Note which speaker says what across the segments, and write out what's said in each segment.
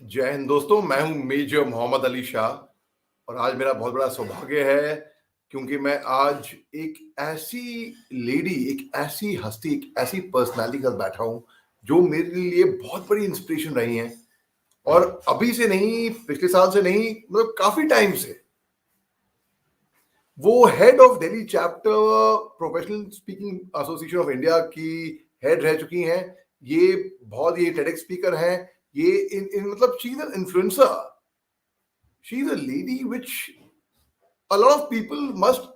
Speaker 1: जय हिंद दोस्तों, मैं हूं मेजर मोहम्मद अली शाह और आज मेरा बहुत बड़ा सौभाग्य है क्योंकि मैं आज एक ऐसी लेडी, एक ऐसी हस्ती, एक ऐसी पर्सनालिटी के साथ बैठा हूं जो मेरे लिए बहुत बड़ी इंस्पिरेशन रही हैं और अभी से नहीं, पिछले साल से नहीं, मतलब काफी टाइम से वो head of Delhi chapter professional speaking association of India की हेड रह चुकी हैं। ये टेडेक्स स्पीकर हैं। ये इन मतलब she is an influencer. She is a lady which a lot of people must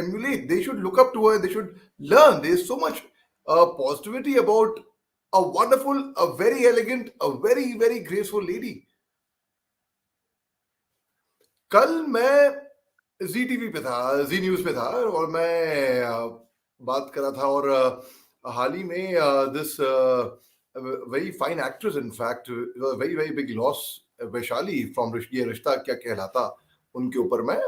Speaker 1: emulate. They should look up to her. They should learn. There's so much positivity about a wonderful, a very elegant, a very very graceful lady. कल मैं जी TV पे था, जी news पे था और मैं बात कर रहा था और हाल ही में this very fine actress, in fact very very big loss, Vaishali from ये रिश्ता क्या कहलाता, उनके ऊपर मैं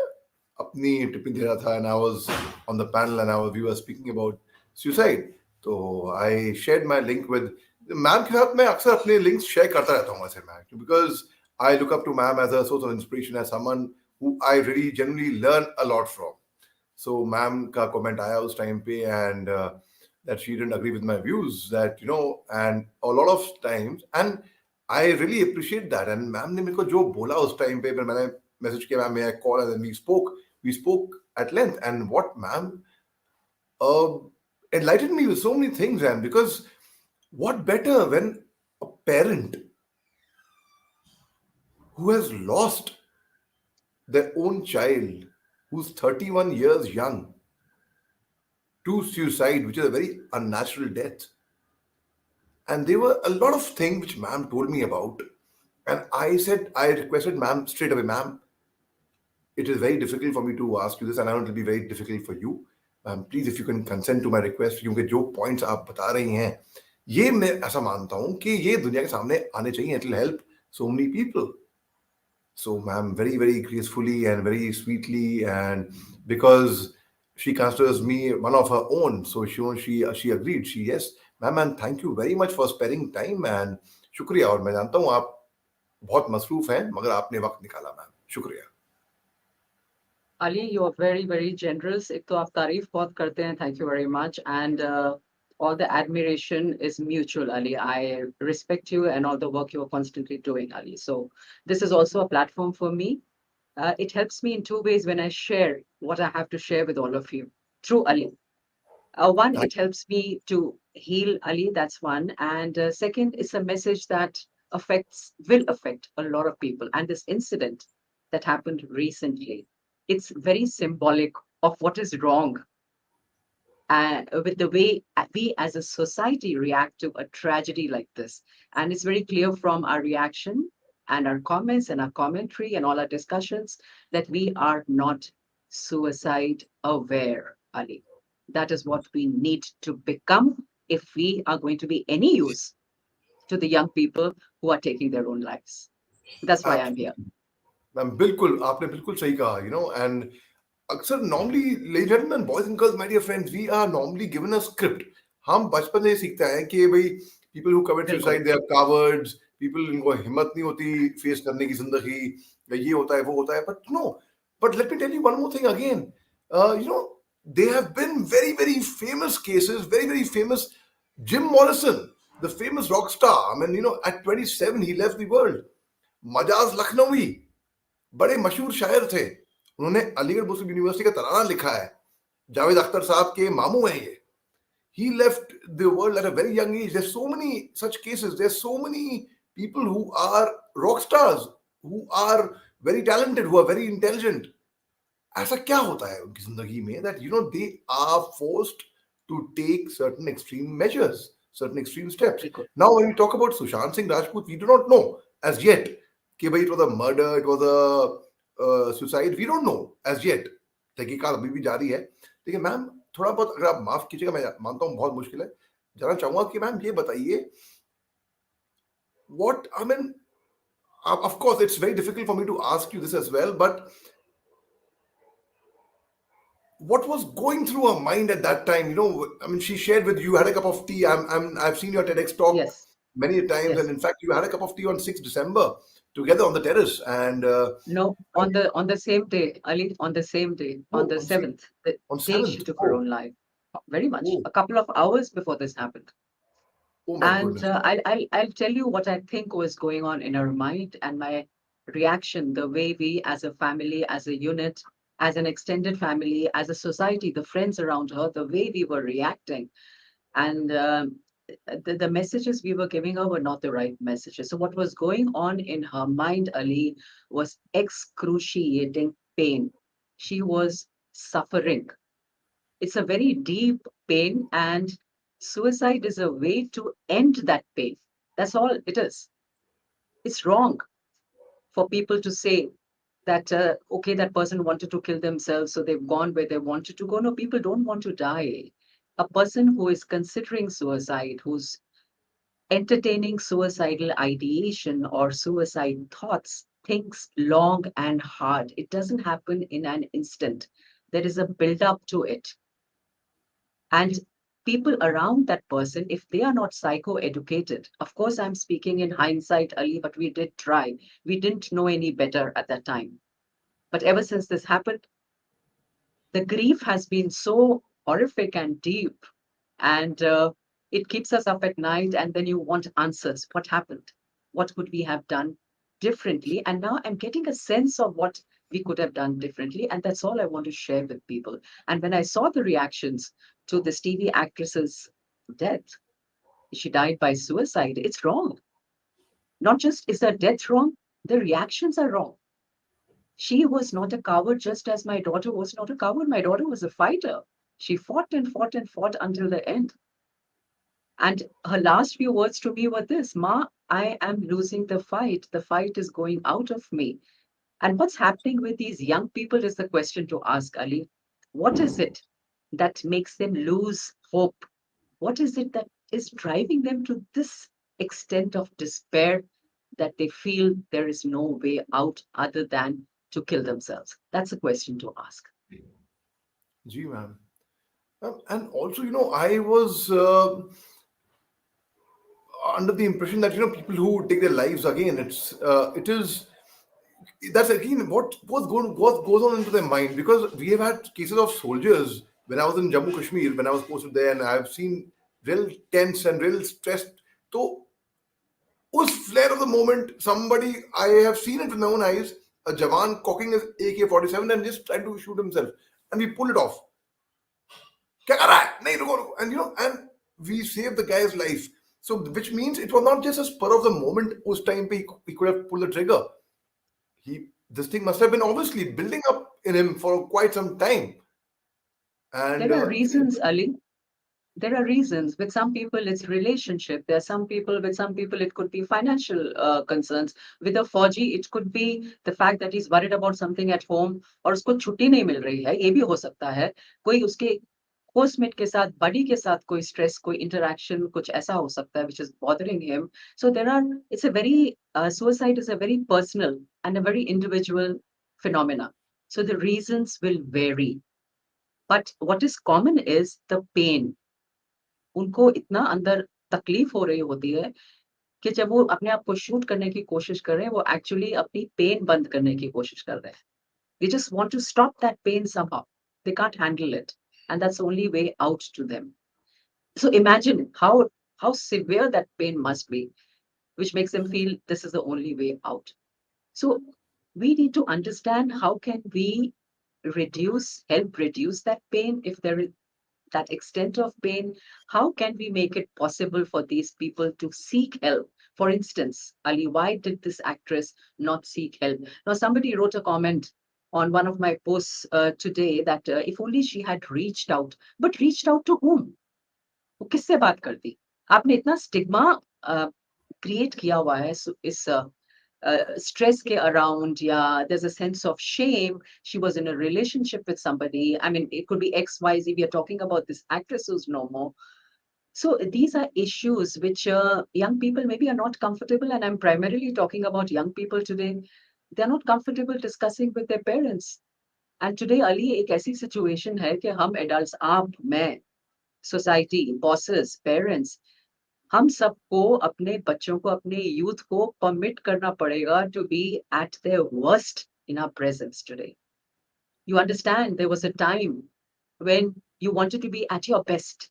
Speaker 1: अपनी टिप्पणी दे रहा था and I was on the panel and we were speaking about suicide. तो I shared my link with ma'am के साथ। मैं अक्सर अपने लिंक्स शेयर करता रहता हूँ ऐसे ma'am, because I look up to ma'am as a source of inspiration, as someone who I really genuinely learn a lot from. So ma'am का comment आया उस time पे and that she didn't agree with my views, that and a lot of times, and I really appreciate that. And ma'am ने मेरे को जो बोला उस time पे, फिर मैंने message किया ma'am, may I call, and then we spoke at length, and what ma'am uh, enlightened me with so many things. And because what better when a parent who has lost their own child, who's 31 years young, to suicide, which is a very unnatural death. And there were a lot of things which ma'am told me about. And I requested ma'am straight away, ma'am, it is very difficult for me to ask you this, and I know it will be very difficult for you. Ma'am, please, if you can consent to my request, क्योंकि जो points आप बता रही हैं, ये मैं ऐसा मानता हूं कि ये दुनिया के सामने आने चाहिए. It will help so many people. So, ma'am, very, very gracefully and very sweetly, and because she considers me one of her own, so she agreed. Yes, ma'am, and thank you very much for sparing time, and शुक्रिया. और मैं जानता हूँ आप बहुत मसरूफ हैं, मगर आपने वक्त निकाला मैम, शुक्रिया.
Speaker 2: Ali, you are very, very generous. एक तो आप तारीफ बहुत करते हैं. Thank you very much. And all the admiration is mutual, Ali. I respect you and all the work you're constantly doing, Ali. So this is also a platform for me. It helps me in two ways when I share what I have to share with all of you through Ali. One, it helps me to heal, Ali. That's one. And second, it's a message that will affect a lot of people. And this incident that happened recently, it's very symbolic of what is wrong with the way we as a society react to a tragedy like this. And it's very clear from our reaction and our comments and our commentary and all our discussions that we are not suicide aware, Ali. That is what we need to become if we are going to be any use to the young people who are taking their own lives. That's why I'm here.
Speaker 1: Ma'am बिल्कुल, आपने बिल्कुल सही कहा, and अक्सर normally, ladies and gentleman, boys and girls, my dear friends, we are normally given a script. हम बचपन से सीखते हैं कि भाई people who commit suicide, they are cowards, people, इनको हिम्मत नहीं होती फेस करने की जिंदगी, ये होता है वो होता है. But let me tell you one more thing again. there have been very very famous cases, very very famous. Jim Morrison, the famous rock star, I mean, at 27 he left the world. Majaz Lakhnavi बड़े मशहूर शायर थे, उन्होंने अलीगढ़ मुस्लिम university का तराना लिखा है. जावेद अख्तर साहब के मामू हैं ये. He left the world at a very young age. There's so many such cases. There's so many people who are rock stars, who are very talented, who are very intelligent. ऐसा क्या होता है उनकी जिंदगी में that they are forced to take certain extreme measures, certain extreme steps. Now when we talk about Sushant Singh Rajput, we do not know as yet कि भाई it was a murder, it was a suicide. We don't know as yet. तहकीकात अभी भी जारी है. लेकिन ma'am थोड़ा बहुत अगर आप माफ कीजिएगा, मैं मानता हूँ बहुत मुश्किल है, जानना चाहूंगा कि मैम ये बताइए, what I mean, of course it's very difficult for me to ask you this as well, but what was going through her mind at that time? I mean, she shared with you, had a cup of tea. I've seen your TEDx talk.
Speaker 2: Yes.
Speaker 1: many times, and
Speaker 2: Yes.
Speaker 1: in fact, you had a cup of tea on 6th December together on the terrace, and
Speaker 2: No, on the same day, Ali, on the same day, on
Speaker 1: oh,
Speaker 2: the
Speaker 1: on six,
Speaker 2: 7th, the
Speaker 1: on
Speaker 2: day she
Speaker 1: 7th.
Speaker 2: took her
Speaker 1: Oh,
Speaker 2: own life. Very much.
Speaker 1: oh,
Speaker 2: A couple of hours before this happened.
Speaker 1: oh my
Speaker 2: And
Speaker 1: goodness.
Speaker 2: I'll tell you what I think was going on in her mind and my reaction, the way we as a family, as a unit, as an extended family, as a society, the friends around her, the way we were reacting. And the messages we were giving her were not the right messages. So what was going on in her mind, Ali, was excruciating pain. She was suffering. It's a very deep pain, and suicide is a way to end that pain. That's all it is. It's wrong for people to say that, okay, that person wanted to kill themselves, so they've gone where they wanted to go. No, people don't want to die. A person who is considering suicide, who's entertaining suicidal ideation or suicide thoughts, thinks long and hard. It doesn't happen in an instant. There is a build up to it. And people around that person, if they are not psycho-educated, of course, I'm speaking in hindsight, Ali, but we did try. We didn't know any better at that time. But ever since this happened, the grief has been so horrific and deep, and it keeps us up at night. And then you want answers. What happened? What could we have done differently? And now I'm getting a sense of what we could have done differently, and that's all I want to share with people. And when I saw the reactions to this TV actress's death, she died by suicide. It's wrong. Not just is her death wrong, the reactions are wrong. She was not a coward, just as my daughter was not a coward. My daughter was a fighter. She fought and fought and fought until the end. And her last few words to me were this: Ma, I am losing the fight. The fight is going out of me. And what's happening with these young people is the question to ask, Ali. What is it that makes them lose hope? What is it that is driving them to this extent of despair that they feel there is no way out other than to kill themselves? That's a question to ask.
Speaker 1: Gee, ma'am. And also, I was under the impression that people who take their lives again, it is that's again what goes on into their mind, because we have had cases of soldiers when I was in Jammu Kashmir, when I was posted there, and I've seen real tense and real stressed. So, was flare of the moment, somebody, I have seen it with my own eyes, a Jawan cocking his AK-47 and just trying to shoot himself, and we pull it off. क्या कर रहा है? नहीं, रुको, रुको. And we saved the guy's life. So, which means it was not just a spur of the moment. Us time pe he could have pulled the trigger. This thing must have been obviously building up in him for quite some time. And
Speaker 2: There are reasons, Ali. There are reasons. With some people, it's relationship. There are some people, with some people, it could be financial concerns. With a Fauji, it could be the fact that he's worried about something at home और उसको छुट्टी नहीं मिल रही है. ये भी हो सकता है. कोई उसके होस्टमेट के साथ, बडी के साथ कोई स्ट्रेस, कोई इंटरेक्शन, कुछ ऐसा हो सकता है, which is bothering him. So there are, it's a very, suicide is a very personal and a very individual phenomena. So the reasons will vary. But what is common is the pain. उनको इतना अंदर तकलीफ हो रही होती है कि जब वो अपने आप को शूट करने की कोशिश कर रहे हैं, वो एक्चुअली अपनी पेन बंद करने की कोशिश कर रहे हैं. They just want to stop that pain somehow. They can't handle it. And that's the only way out to them. So imagine how severe that pain must be, which makes them feel this is the only way out. So we need to understand how can we help reduce that pain if there is that extent of pain. How can we make it possible for these people to seek help? For instance, Ali, why did this actress not seek help? Now, somebody wrote a comment on one of my posts today that if only she had reached out, but reached out to whom? वो किससे बात करती? आपने इतना stigma create किया हुआ है इस stress ke around, yeah, there's a sense of shame. She was in a relationship with somebody. I mean, it could be XYZ. We are talking about this actress who's no more. So these are issues which young people maybe are not comfortable, and I'm primarily talking about young people today. They're not comfortable discussing with their parents. And today, Ali, एक ऐसी situation है कि हम adults, आप, मैं, society, bosses, parents, हम सबको अपने बच्चों को, अपने यूथ को परमिट करना पड़ेगा to be at their worst in our presence today. You understand, there was a time when you wanted to be at your best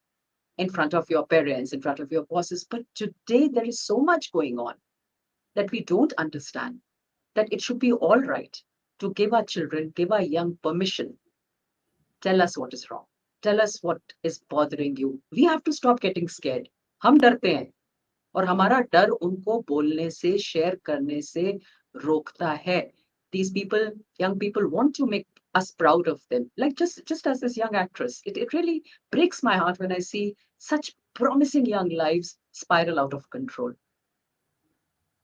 Speaker 2: in front of your parents, in front of your bosses. But today, there is so much going on that we don't understand that it should be all right to give our children, give our young permission. Tell us what is wrong. Tell us what is bothering you. We have to stop getting scared. हम डरते हैं और हमारा डर उनको बोलने से, share करने से रोकता है. These people, young people, want to make us proud of them. Like just as this young actress, it really breaks my heart when I see such promising young lives spiral out of control.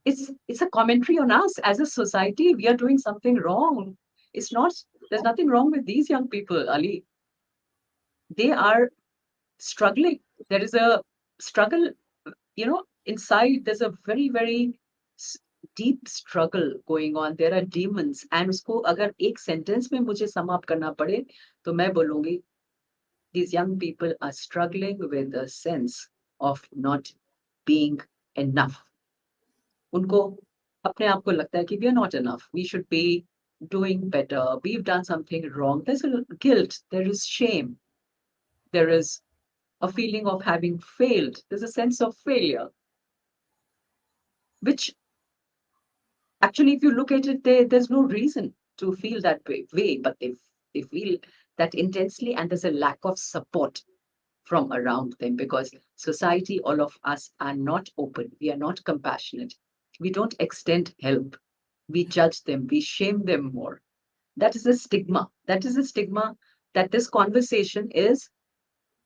Speaker 2: It's a commentary on us as a society. We are doing something wrong. It's not. There's nothing wrong with these young people, Ali. They are struggling. There is a struggle, inside. There's a very, very deep struggle going on. There are demons. And usko agar ek sentence mein mujhe sum up karna pade, to main bolungi, these young people are struggling with a sense of not being enough. उनको अपने आप को लगता है कि we are not enough. We should be doing better. We've done something wrong. There's a guilt. There is shame. There is a feeling of having failed. There's a sense of failure, which actually, if you look at it, there's no reason to feel that way, but they feel that intensely, and there's a lack of support from around them because society, all of us are not open. We are not compassionate. We don't extend help. We judge them. We shame them more. That is a stigma. That is a stigma that this conversation is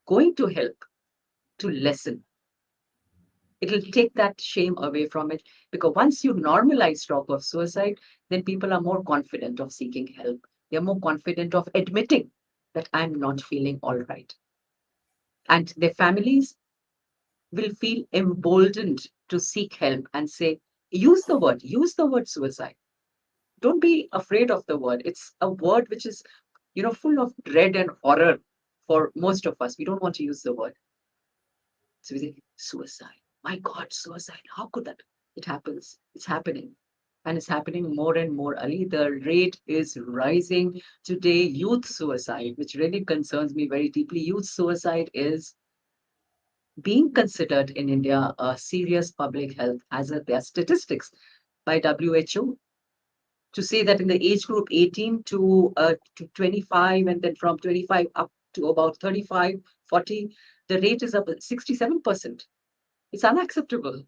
Speaker 2: going to help to lessen. It'll take that shame away from it because once you normalize talk of suicide, then people are more confident of seeking help. They're more confident of admitting that I'm not feeling all right. And their families will feel emboldened to seek help and say, use the word suicide. Don't be afraid of the word. It's a word which is, full of dread and horror for most of us. We don't want to use the word. So we say, suicide. My God, suicide. How could that? It happens. It's happening. And it's happening more and more, Ali. The rate is rising today. Youth suicide, which really concerns me very deeply. Youth suicide is being considered in India a serious public health hazard. There are statistics by WHO to say that in the age group 18 to 25, and then from 25 up to about 35, 40, the rate is up at 67%. It's unacceptable.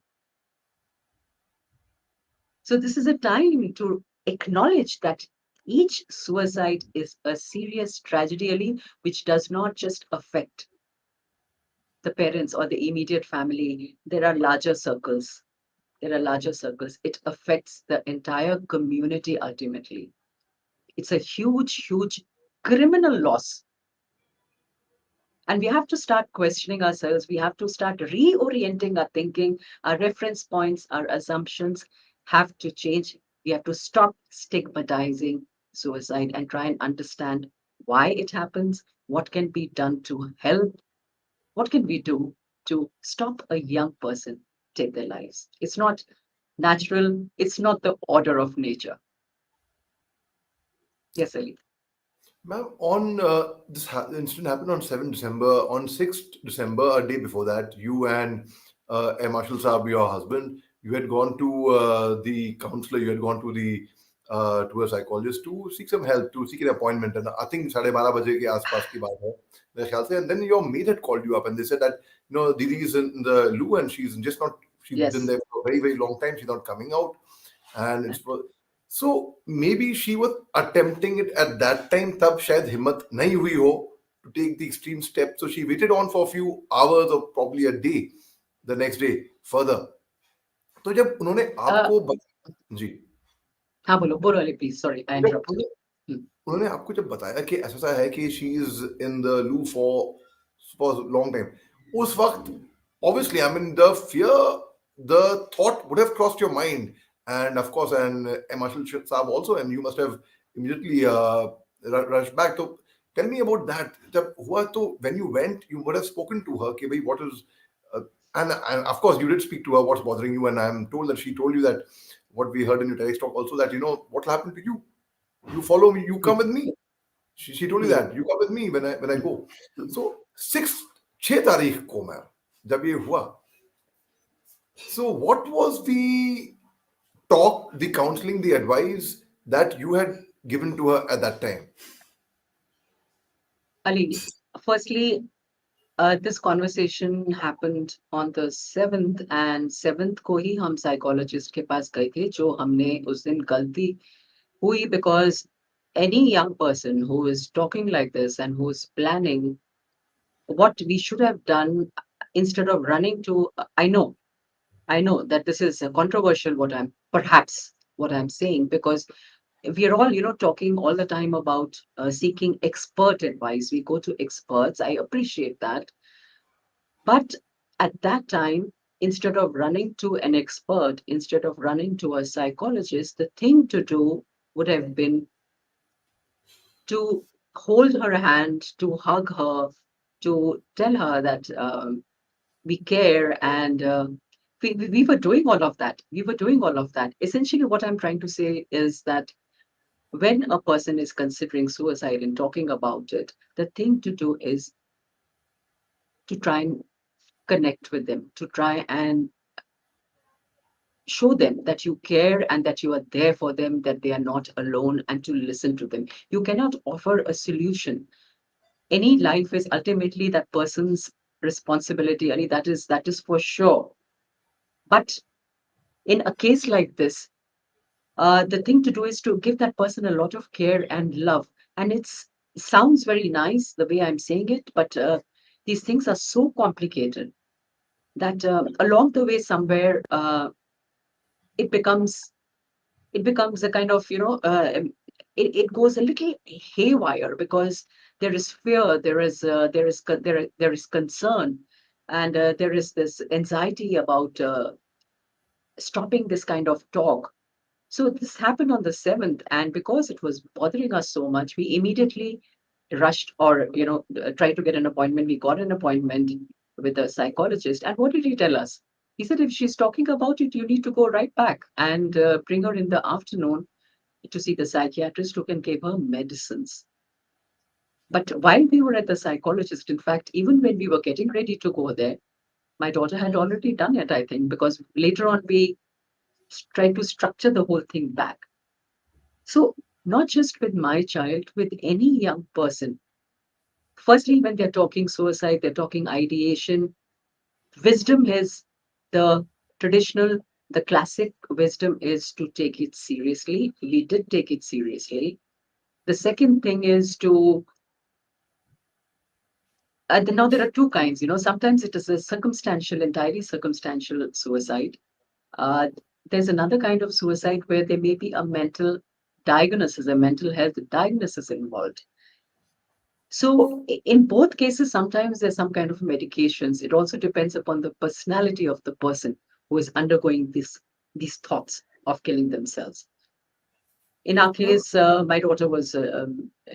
Speaker 2: So this is a time to acknowledge that each suicide is a serious tragedy, Ali, which does not just affect the parents or the immediate family. There are larger circles. There are larger circles. It affects the entire community ultimately. It's a huge, huge criminal loss. And we have to start questioning ourselves. We have to start reorienting our thinking. Our reference points, our assumptions have to change. We have to stop stigmatizing suicide and try and understand why it happens, what can be done to help, what can we do to stop a young person take their lives. It's not natural, it's not the order of nature. Yes, Ali.
Speaker 1: Ma'am, on the incident happened on 7th December. On 6th December, a day before that, you and Marshal Saab, your husband, you had gone to the counselor, you had gone to a psychologist to seek some help, to seek an appointment. And I think 12:30 baje ke aaspaas ki baat hai, मेरे ख्याल से. And then your maid had called you up and they said that, Didi is in the loo and she's just not, she's been
Speaker 2: Yes.
Speaker 1: there for a very, very long time. She's not coming out. And it's so maybe she was attempting it at that time, तब शायद हिम्मत नहीं हुई हो to take the extreme step. So she waited on for a few hours or probably a day, the next day further. तो जब उन्होंने
Speaker 2: Uh,
Speaker 1: आपको जी,
Speaker 2: हाँ बोलो बोलो Ali, please. Sorry, I
Speaker 1: जब
Speaker 2: interrupted.
Speaker 1: उन्होंने आपको जब बताया कि ऐसा ऐसा है कि शी इज इन द लू फॉर लॉन्ग टाइम, उस वक्त obviously, I mean, the fear, the thought would have crossed your mind, and of course, and Marshal Saab also, and you must have immediately rushed back. So tell me about that. जब हुआ तो when you went, you would have spoken to her कि भाई what is And of course, you did speak to her. What's bothering you? And I'm told that she told you that what we heard in your TEDx talk also, that what will happen to you. You follow me. You come with me. She told you
Speaker 2: Hmm.
Speaker 1: that you come with me when I go. So 6 तारीख को मैं जब ये हुआ. So what was the talk, the counseling, the advice that you had given to her at that time?
Speaker 2: Ali, firstly, this conversation happened on the 7th, and 7th को ही हम psychologist के पास गए थे, जो हमने उस दिन गलती हुई, because any young person who is talking like this and who is planning, what we should have done, instead of running to, I know that this is controversial, what I'm saying, because we are all, talking all the time about seeking expert advice. We go to experts. I appreciate that. But at that time, instead of running to an expert, instead of running to a psychologist, the thing to do would have been to hold her hand, to hug her, to tell her that we care, and we were doing all of that. We were doing all of that. Essentially, what I'm trying to say is that when a person is considering suicide and talking about it, the thing to do is to try and connect with them, to try and show them that you care and that you are there for them, that they are not alone, and to listen to them. You cannot offer a solution. Any life is ultimately that person's responsibility, Ali, that is for sure. But in a case like this, the thing to do is to give that person a lot of care and love. And it sounds very nice the way I'm saying it, but these things are so complicated that along the way somewhere it becomes it becomes a kind of it goes a little haywire, because there is fear, there is concern, and there is this anxiety about stopping this kind of talk. So this happened on the 7th, and because it was bothering us so much, we immediately rushed, or tried to get an appointment. We got an appointment with a psychologist, and what did he tell us? He said, if she's talking about it, you need to go right back and bring her in the afternoon to see the psychiatrist who can give her medicines. But while we were at the psychologist, in fact, even when we were getting ready to go there, my daughter had already done it, I think, because later on we tried to structure the whole thing back. So, not just with my child, with any young person, firstly, when they're talking suicide, they're talking ideation, wisdom is the traditional, the classic wisdom is to take it seriously. We did take it seriously. The second thing is to, now there are two kinds, sometimes it is a circumstantial, entirely circumstantial suicide. Uh, there's another kind of suicide where there may be a mental diagnosis, a mental health diagnosis involved. So in both cases, sometimes there's some kind of medications. It also depends upon the personality of the person who is undergoing these thoughts of killing themselves. In our case, my daughter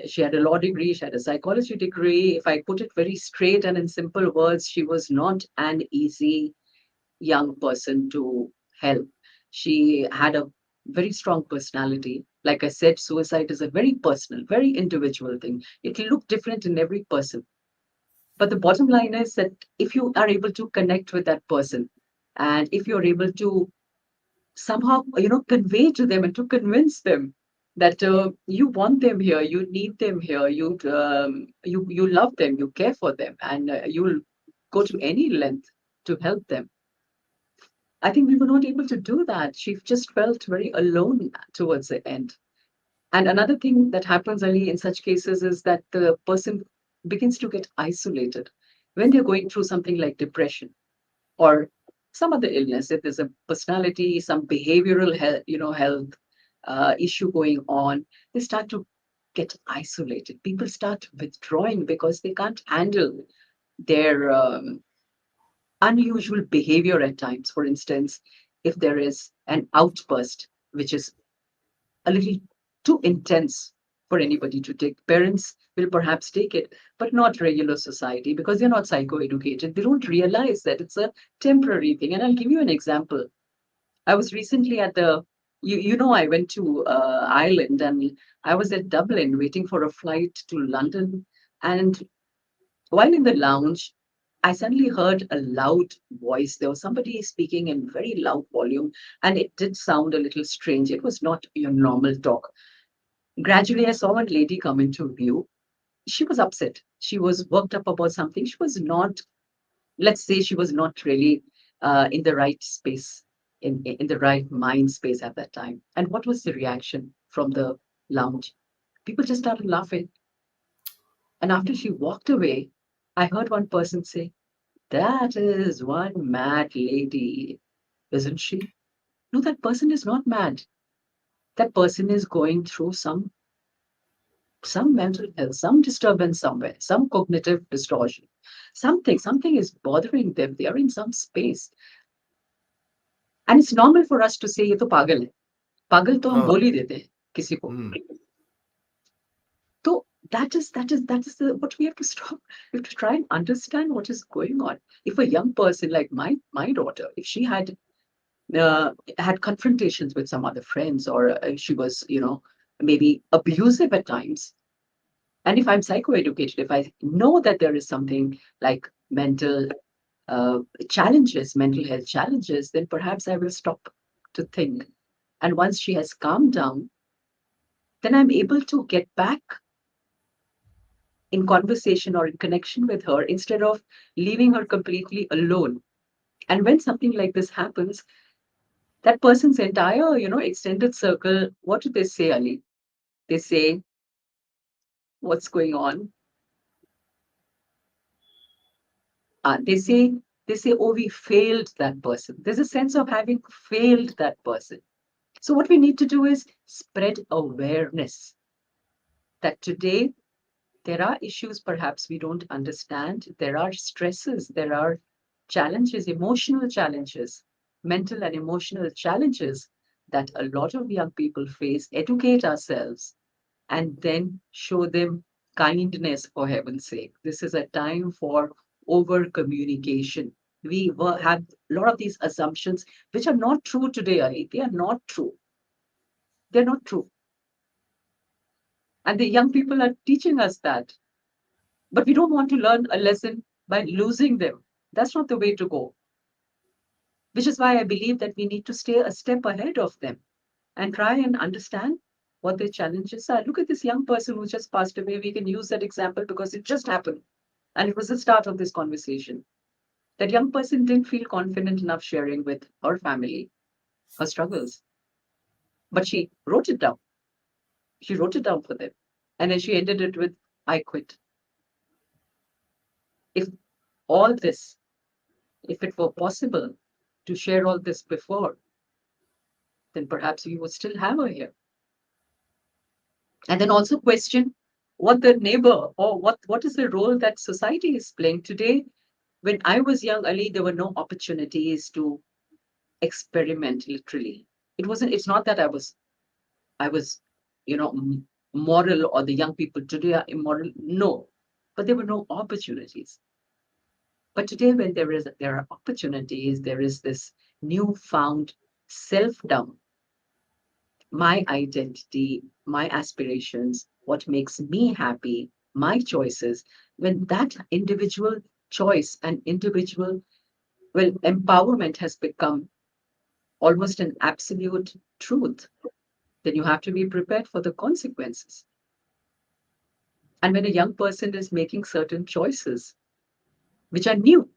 Speaker 2: she had a law degree, she had a psychology degree. If I put it very straight and in simple words, she was not an easy young person to help. She had a very strong personality. Like I said, suicide is a very personal, very individual thing. It will look different in every person. But the bottom line is that if you are able to connect with that person, and if you're able to somehow, convey to them and to convince them that you want them here, you need them here, you love them, you care for them, and you'll go to any length to help them. I think we were not able to do that. She just felt very alone towards the end. And another thing that happens only in such cases is that the person begins to get isolated when they're going through something like depression or some other illness. If there's a personality, some behavioral health, health issue going on, they start to get isolated. People start withdrawing because they can't handle their unusual behavior at times. For instance, if there is an outburst which is a little too intense, for anybody to take. Parents will perhaps take it, but not regular society because they're not psychoeducated. They don't realize that it's a temporary thing. And I'll give you an example. I was recently at I went to Ireland, and I was at Dublin waiting for a flight to London. And while in the lounge, I suddenly heard a loud voice. There was somebody speaking in very loud volume, and it did sound a little strange. It was not your normal talk. Gradually, I saw one lady come into view. She was upset. She was worked up about something. She was not, let's say, she was not really in the right space, in the right mind space at that time. And what was the reaction from the lounge? People just started laughing. And after she walked away, I heard one person say, "That is one mad lady, isn't she?" No, that person is not mad. That person is going through some mental health, some disturbance somewhere, some cognitive distortion. Something is bothering them. They are in some space. And it's normal for us to say, ये तो पागल है. पागल तो हम
Speaker 1: हाँ,
Speaker 2: बोल ही देते हैं किसी को.
Speaker 1: hmm.
Speaker 2: So that is what we have to stop. We have to try and understand what is going on. If a young person like my daughter, if she had confrontations with some other friends, or she was, maybe abusive at times, and if I'm psychoeducated, if I know that there is something like mental challenges, mental health challenges, then perhaps I will stop to think. And once she has calmed down, then I'm able to get back in conversation or in connection with her instead of leaving her completely alone. And when something like this happens, that person's entire, extended circle, what do they say, Ali? They say, what's going on? They say, oh, we failed that person. There's a sense of having failed that person. So what we need to do is spread awareness that today there are issues perhaps we don't understand. There are stresses, there are challenges, emotional challenges, mental and emotional challenges that a lot of young people face. Educate ourselves and then show them kindness, for heaven's sake. This is a time for over communication. Have a lot of these assumptions which are not true today, Ali. They are not true. They're not true. And the young people are teaching us that. But we don't want to learn a lesson by losing them. That's not the way to go. Which is why I believe that we need to stay a step ahead of them and try and understand what their challenges are. Look at this young person who just passed away. We can use that example because it just happened. And it was the start of this conversation. That young person didn't feel confident enough sharing with her family her struggles. But she wrote it down. She wrote it down for them. And then she ended it with, I quit. If all this, if it were possible to share all this before, then perhaps we would still have her here. And then also question what the neighbor, or what is the role that society is playing today. When I was young, Ali, there were no opportunities to experiment literally. It's not that I was, moral, or the young people today are immoral. No, but there were no opportunities. But today, when there are opportunities, there is this newfound self-doubt, my identity, my aspirations, what makes me happy, my choices. When that individual choice and individual, well, empowerment has become almost an absolute truth, then you have to be prepared for the consequences. And when a young person is making certain choices, which are new,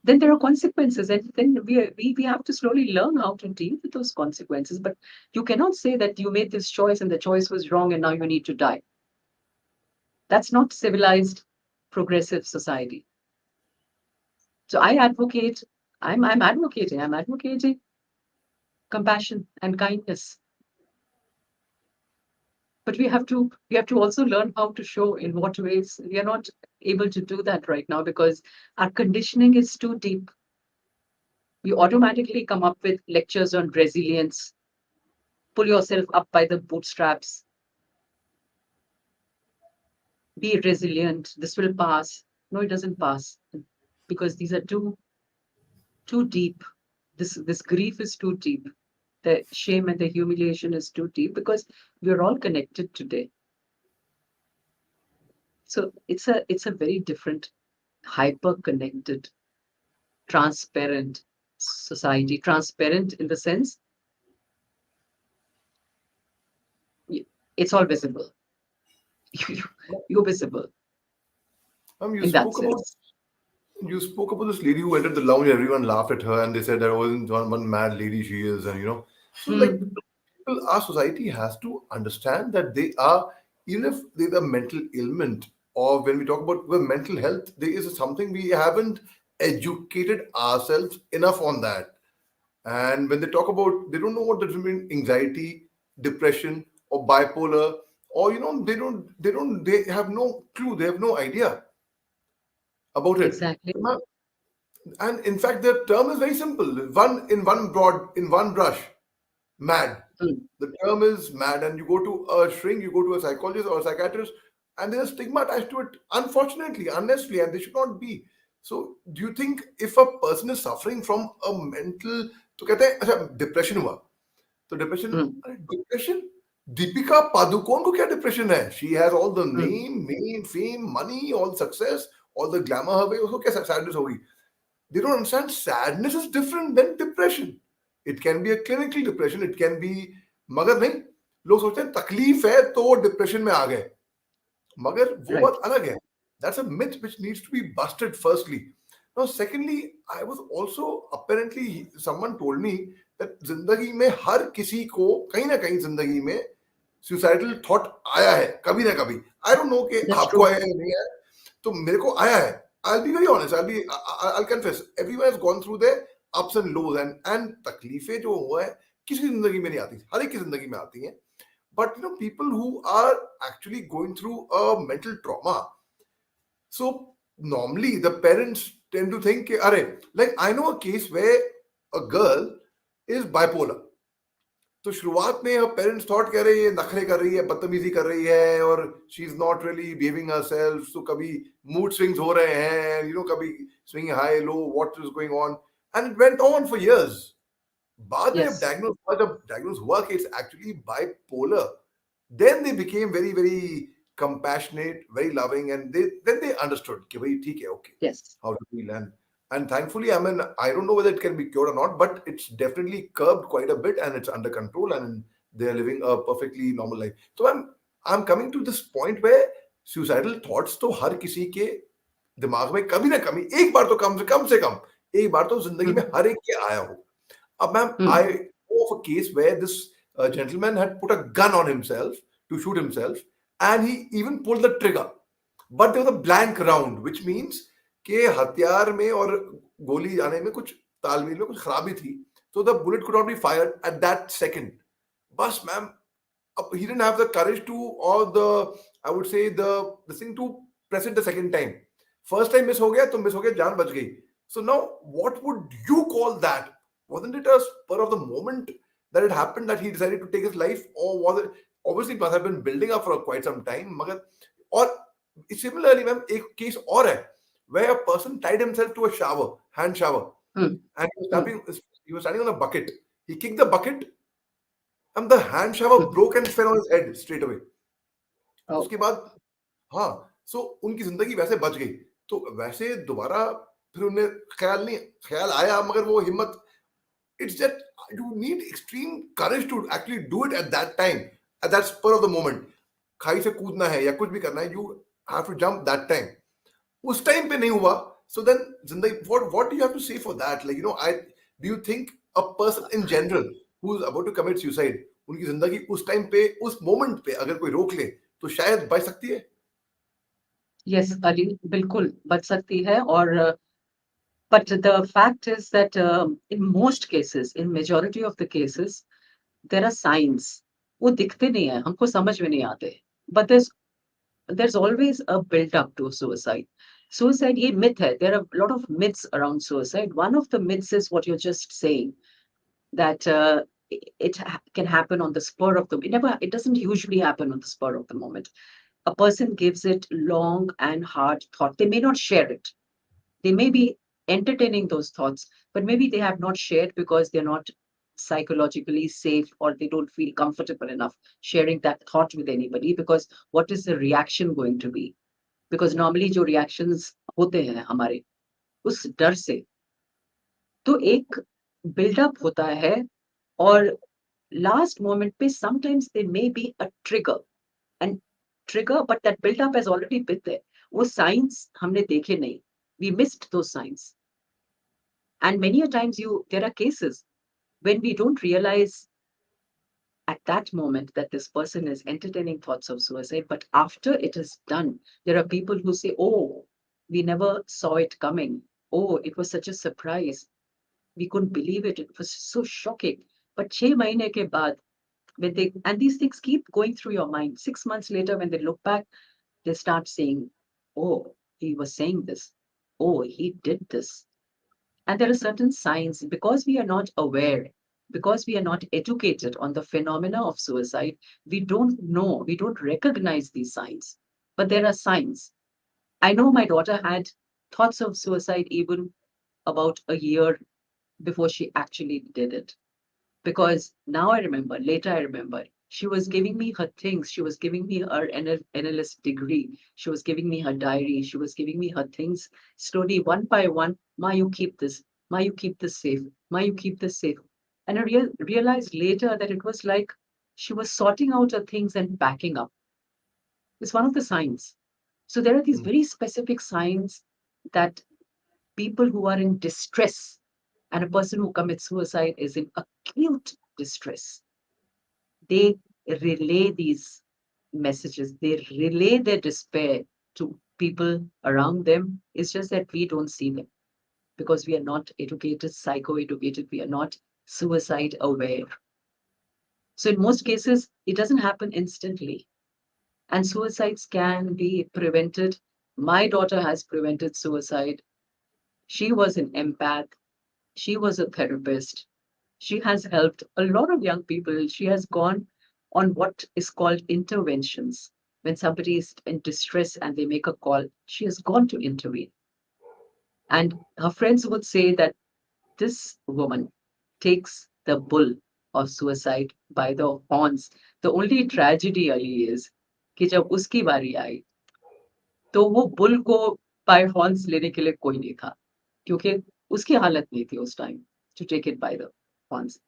Speaker 2: then there are consequences, and then we have to slowly learn how to deal with those consequences. But you cannot say that you made this choice and the choice was wrong and now you need to die. That's not civilized, progressive society. So I'm advocating compassion and kindness. But we have to also learn how to show in what ways. We are not able to do that right now because our conditioning is too deep. We automatically come up with lectures on resilience, pull yourself up by the bootstraps, be resilient, this will pass. No, it doesn't pass because these are too deep. This grief is too deep. The shame and the humiliation is too deep because we're all connected today. So it's a very different, hyper connected, transparent society. Transparent in the sense y- it's all visible. You're visible
Speaker 1: You
Speaker 2: in that
Speaker 1: spoke about
Speaker 2: sense.
Speaker 1: this lady who entered the lounge. Everyone laughed at her, and they said that wasn't one mad lady she is, and So like,
Speaker 2: Mm,
Speaker 1: people, our society has to understand that they are, even if there's a mental ailment, or when we talk about the mental health, there is something we haven't educated ourselves enough on that. And when they talk about, they don't know what the difference between anxiety, depression, or bipolar, or they have no clue, they have no idea about it.
Speaker 2: exactly.
Speaker 1: So now, and in fact, the term is very simple. In one brush, mad.
Speaker 2: Mm,
Speaker 1: The term is mad, and you go to a shrink, you go to a psychologist or a psychiatrist, and there's a stigma attached to it. Unfortunately, unnecessarily, and they should not be. So, do you think if a person is suffering from a mental, तो कहते हैं अच्छा depression हुआ तो depression
Speaker 2: mm,
Speaker 1: अरे depression Deepika Padukone को क्या depression है she has all the
Speaker 2: mm,
Speaker 1: name fame money all success all the glamour her way उसको क्या सैडनेस होगी they don't understand sadness is different than depression. It can be a clinical depression, it can be मगर नहीं लोग सोचते हैं तकलीफ है तो वो डिप्रेशन में आ गए मगर वो
Speaker 2: right.
Speaker 1: बात अलग है that's a myth which needs to be busted firstly. Now secondly, I was also apparently someone told me that जिंदगी में हर किसी को कहीं ना कहीं जिंदगी में suicidal thought आया है कभी ना कभी. I don't know कि
Speaker 2: That's
Speaker 1: आपको
Speaker 2: true.
Speaker 1: आया है या नहीं आया तो मेरे को आया है. I'll be very honest. I'll confess. Everyone has gone through their ups and lows and तकलीफें जो हुआ है किसी की जिंदगी में नहीं आती हर एक की जिंदगी में आती हैं. But people who are actually going through a mental trauma, so normally the parents tend to think, Arey, like I know a case where a girl is bipolar. तो शुरुआत में पेरेंट्स थॉट कह रहे हैं ये नखरे कर रही है बदतमीजी कर रही है और she is not really behaving herself तो कभी मूड स्विंग्स हो रहे हैं कभी swing high low what is going on and it went on for years बाद में
Speaker 2: Yes.
Speaker 1: जब डायग्नोज हुआ कि it's actually bipolar then they became very very compassionate very loving and then they understood कि भाई ठीक है okay
Speaker 2: Yes.
Speaker 1: how to feel and thankfully I mean I don't know whether it can be cured or not but it's definitely curbed quite a bit and it's under control and they're living a perfectly normal life so I'm coming to this point where suicidal thoughts तो हर किसी के दिमाग में कभी ना कभी एक बार तो कम से कम एक बार तो जिंदगी में
Speaker 2: Mm,
Speaker 1: हर एक के आया हो ma'am,
Speaker 2: mm,
Speaker 1: I know of a case where this gentleman had put a gun on himself to shoot himself, and he even pulled the trigger. But there was a blank round, which means कि हथियार में और गोली जाने में कुछ तालमेल में कुछ खराबी थी. So the bullet could not be fired at that second. Bas, ma'am, he didn't have the courage to, or the, I would say, the thing to press it the second time. First time miss हो गया तो miss हो गया जान बच गई. So now, what would you call that? Wasn't it a spur of the moment that it happened that he decided to take his life, or was it obviously it must have been building up for quite some time? मगर और similarly, ma'am, एक case और है where a person tied himself to a shower, hand shower,
Speaker 2: mm,
Speaker 1: and
Speaker 2: mm.
Speaker 1: he was standing on a bucket. He kicked the bucket, and the hand shower broke and fell on his head straight away.
Speaker 2: Oh,
Speaker 1: उसके बाद हाँ सो उनकी जिंदगी वैसे बच गई तो वैसे दोबारा फिर उन्हें ख्याल आया मगर वो हिम्मत it's that you need extreme courage to actually do it at that time at that spur of the moment खाई से कूदना है या कुछ भी करना है you have to jump that time उस टाइम पे नहीं हुआ so then जिंदगी what do you have to say for that like I do you think a person in general who is about to commit suicide उनकी जिंदगी उस time पे उस मोमेंट पे अगर कोई रोक ले तो शायद बच सकती है.
Speaker 2: yes, Ali, बिल्कुल बच सकती है और but the fact is that in most cases, in majority of the cases, there are signs. वो दिखते नहीं है, हमको समझ में नहीं आते. But there's always a build up to suicide. Suicide ये myth है. There are a lot of myths around suicide. One of the myths is what you're just saying that can happen on the spur of the. It doesn't usually happen on the spur of the moment. A person gives it long and hard thought. They may not share it. They may be entertaining those thoughts, but maybe they have not shared because they're not psychologically safe, or they don't feel comfortable enough sharing that thought with anybody, because what is the reaction going to be? Because normally जो reactions होते हैं हमारे उस डर से तो एक buildup होता है, और लास्ट मोमेंट पे sometimes they may be a trigger, and trigger, but that buildup has already been there. वो साइंस हमने देखे नहीं. We missed those signs. And many a times there are cases when we don't realize at that moment that this person is entertaining thoughts of suicide, but after it is done, there are people who say, oh, we never saw it coming. Oh, it was such a surprise. We couldn't believe it. It was so shocking. But 6 mahine ke baad, and these things keep going through your mind. 6 months later, when they look back, they start saying, oh, he was saying this. Oh, he did this. And there are certain signs, because we are not aware, because we are not educated on the phenomena of suicide, we don't know, we don't recognize these signs. But there are signs. I know my daughter had thoughts of suicide even about a year before she actually did it. Because now I remember, later I remember, she was giving me her things. She was giving me her analyst degree. She was giving me her diary. She was giving me her things slowly, one by one. Ma, you keep this. Ma, you keep this safe. Ma, you keep this safe. And I realized later that it was like she was sorting out her things and packing up. It's one of the signs. So there are these very specific signs that people who are in distress, and a person who commits suicide is in acute distress, they relay these messages, they relay their despair to people around them. It's just that we don't see them because we are not educated, psycho-educated, we are not suicide aware. So in most cases, it doesn't happen instantly. And suicides can be prevented. My daughter has prevented suicide. She was an empath. She was a therapist. She has helped a lot of young people. She has gone on what is called interventions. When somebody is in distress and they make a call, she has gone to intervene. And her friends would say that this woman takes the bull of suicide by the horns. The only tragedy Ali is कि जब उसकी बारी आई तो वो bull को bye horns लेने के लिए कोई नहीं था, क्योंकि उसकी हालत नहीं थी उस time to take it by the horns.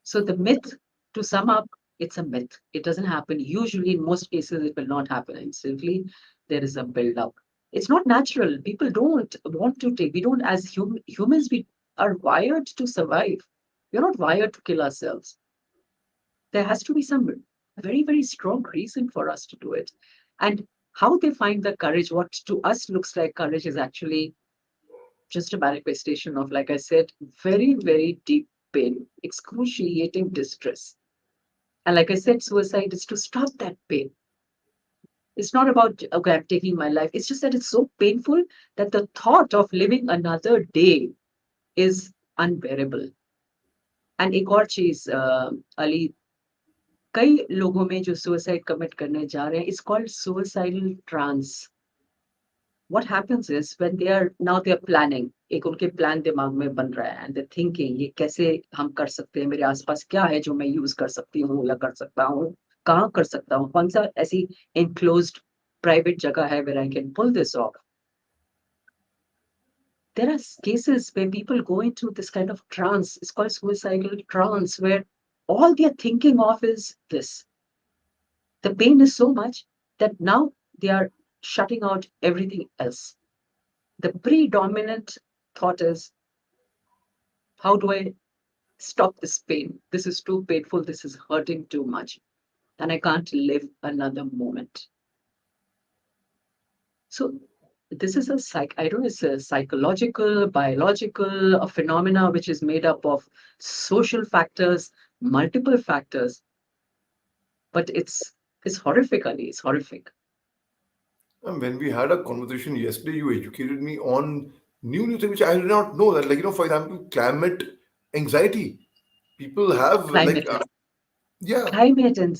Speaker 2: So the myth, to sum up, it's a myth. It doesn't happen. Usually, in most cases, it will not happen instantly. There is a build-up. It's not natural. People don't want to take. We don't, as humans, we are wired to survive. We're not wired to kill ourselves. There has to be some very, very strong reason for us to do it. And how they find the courage, what to us looks like courage, is actually just a manifestation of, like I said, very, very deep pain, excruciating distress. And like I said, suicide is to stop that pain. It's not about, okay, I'm taking my life. It's just that it's so painful that the thought of living another day is unbearable. And एक और चीज अली, कई लोगों में जो suicide commit करने जा रहे हैं, it's called suicidal trance. What happens is when they are planning, एक उनके प्लान दिमाग में बन रहा है, and they're thinking ये कैसे हम कर सकते हैं, मेरे आसपास क्या है जो मैं यूज कर सकती हूँ या कर सकता हूँ, कहाँ कर सकता हूँ, कौन सा ऐसी enclosed private जगह है where I can pull this off. There are cases where people go into this kind of trance. It's called suicidal trance, where all they're thinking of is this. The pain is so much that now they are shutting out everything else. The predominant thought is, how do I stop this pain? This is too painful. This is hurting too much. And I can't live another moment. So this is I don't know, it's a psychological, biological, a phenomena which is made up of social factors, multiple factors. But it's horrific, Ali. It's horrific.
Speaker 1: And when we had a conversation yesterday, you educated me on new things which I did not know. That, like, for example, climate anxiety. people have like
Speaker 2: Climate,
Speaker 1: yeah.
Speaker 2: climate and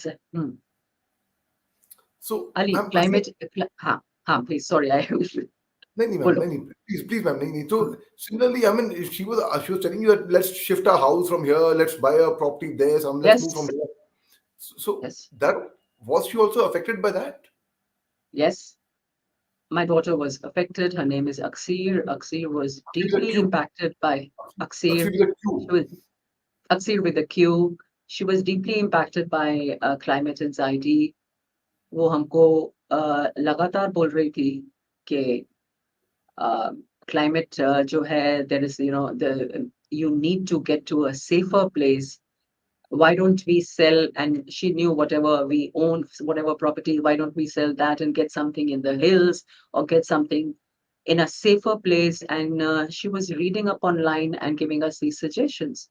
Speaker 1: So
Speaker 2: Ali,
Speaker 1: I'm
Speaker 2: climate, हाँ, हाँ, please, sorry, I
Speaker 1: नहीं नहीं ma'am
Speaker 2: बोलो.
Speaker 1: नहीं नहीं please please ma'am नहीं नहीं तो
Speaker 2: Hmm.
Speaker 1: similarly I mean she was telling you that let's shift our house from here, let's buy a property there, some let's move from
Speaker 2: Yes,
Speaker 1: here. So
Speaker 2: yes,
Speaker 1: that was she also affected by that?
Speaker 2: yes. My daughter was affected. Her name is Aqseer. Aqseer was
Speaker 1: With a
Speaker 2: deeply
Speaker 1: Q.
Speaker 2: impacted by
Speaker 1: Actually
Speaker 2: Aqseer.
Speaker 1: with a
Speaker 2: She
Speaker 1: Q.
Speaker 2: was Aqseer with a Q. She was deeply impacted by climate anxiety. वो हमको लगातार बोल रही थी कि climate जो है there is you need to get to a safer place. Why don't we sell? And she knew whatever we own, whatever property, why don't we sell that and get something in the hills or get something in a safer place? And she was reading up online and giving us these suggestions.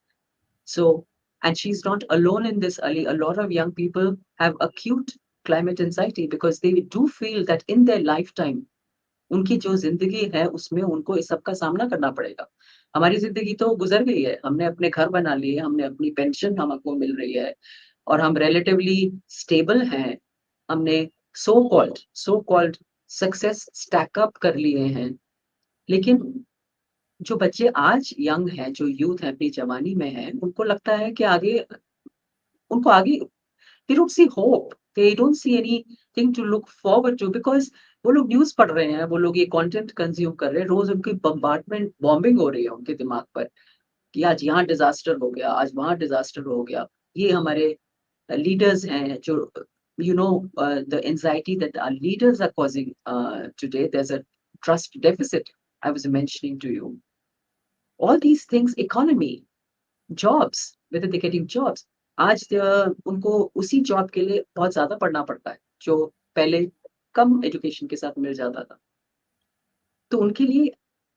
Speaker 2: So, and she's not alone in this, Ali. A lot of young people have acute climate anxiety because they do feel that in their lifetime उनकी जो ज़िंदगी है उसमें उनको इस सब का सामना करना पड़ेगा। हमारी ज़िंदगी तो गुज़र गई है, हमने अपने घर बना लिए, हमने अपनी पेंशन हमको मिल रही है और हम रिलेटिवली स्टेबल हैं। हमने so called success stack up कर लिए हैं। लेकिन जो बच्चे आज यंग हैं, जो यूथ है अपनी जवानी में है, उनको लगता है कि आगे they don't see hope. They don't see anything to look forward to because वो लोग न्यूज़ पढ़ रहे हैं, वो लोग ये कंटेंट कंज्यूम कर रहे हैं, रोज़ उनकी बम्बार्डमेंट बॉम्बिंग हो रही है उनके दिमाग पर कि आज यहाँ डिज़ास्टर हो गया, आज वहाँ डिज़ास्टर हो गया। ये हमारे लीडर्स हैं जो the anxiety that our leaders are causing today. There's a trust deficit I was mentioning to you. All these things, economy, jobs, whether they're getting jobs. आज उनको उसी जॉब के लिए बहुत ज़्यादा पढ़ना पड़ता है, जो पहले कम एजुकेशन के साथ मिल जाता था। तो उनके लिए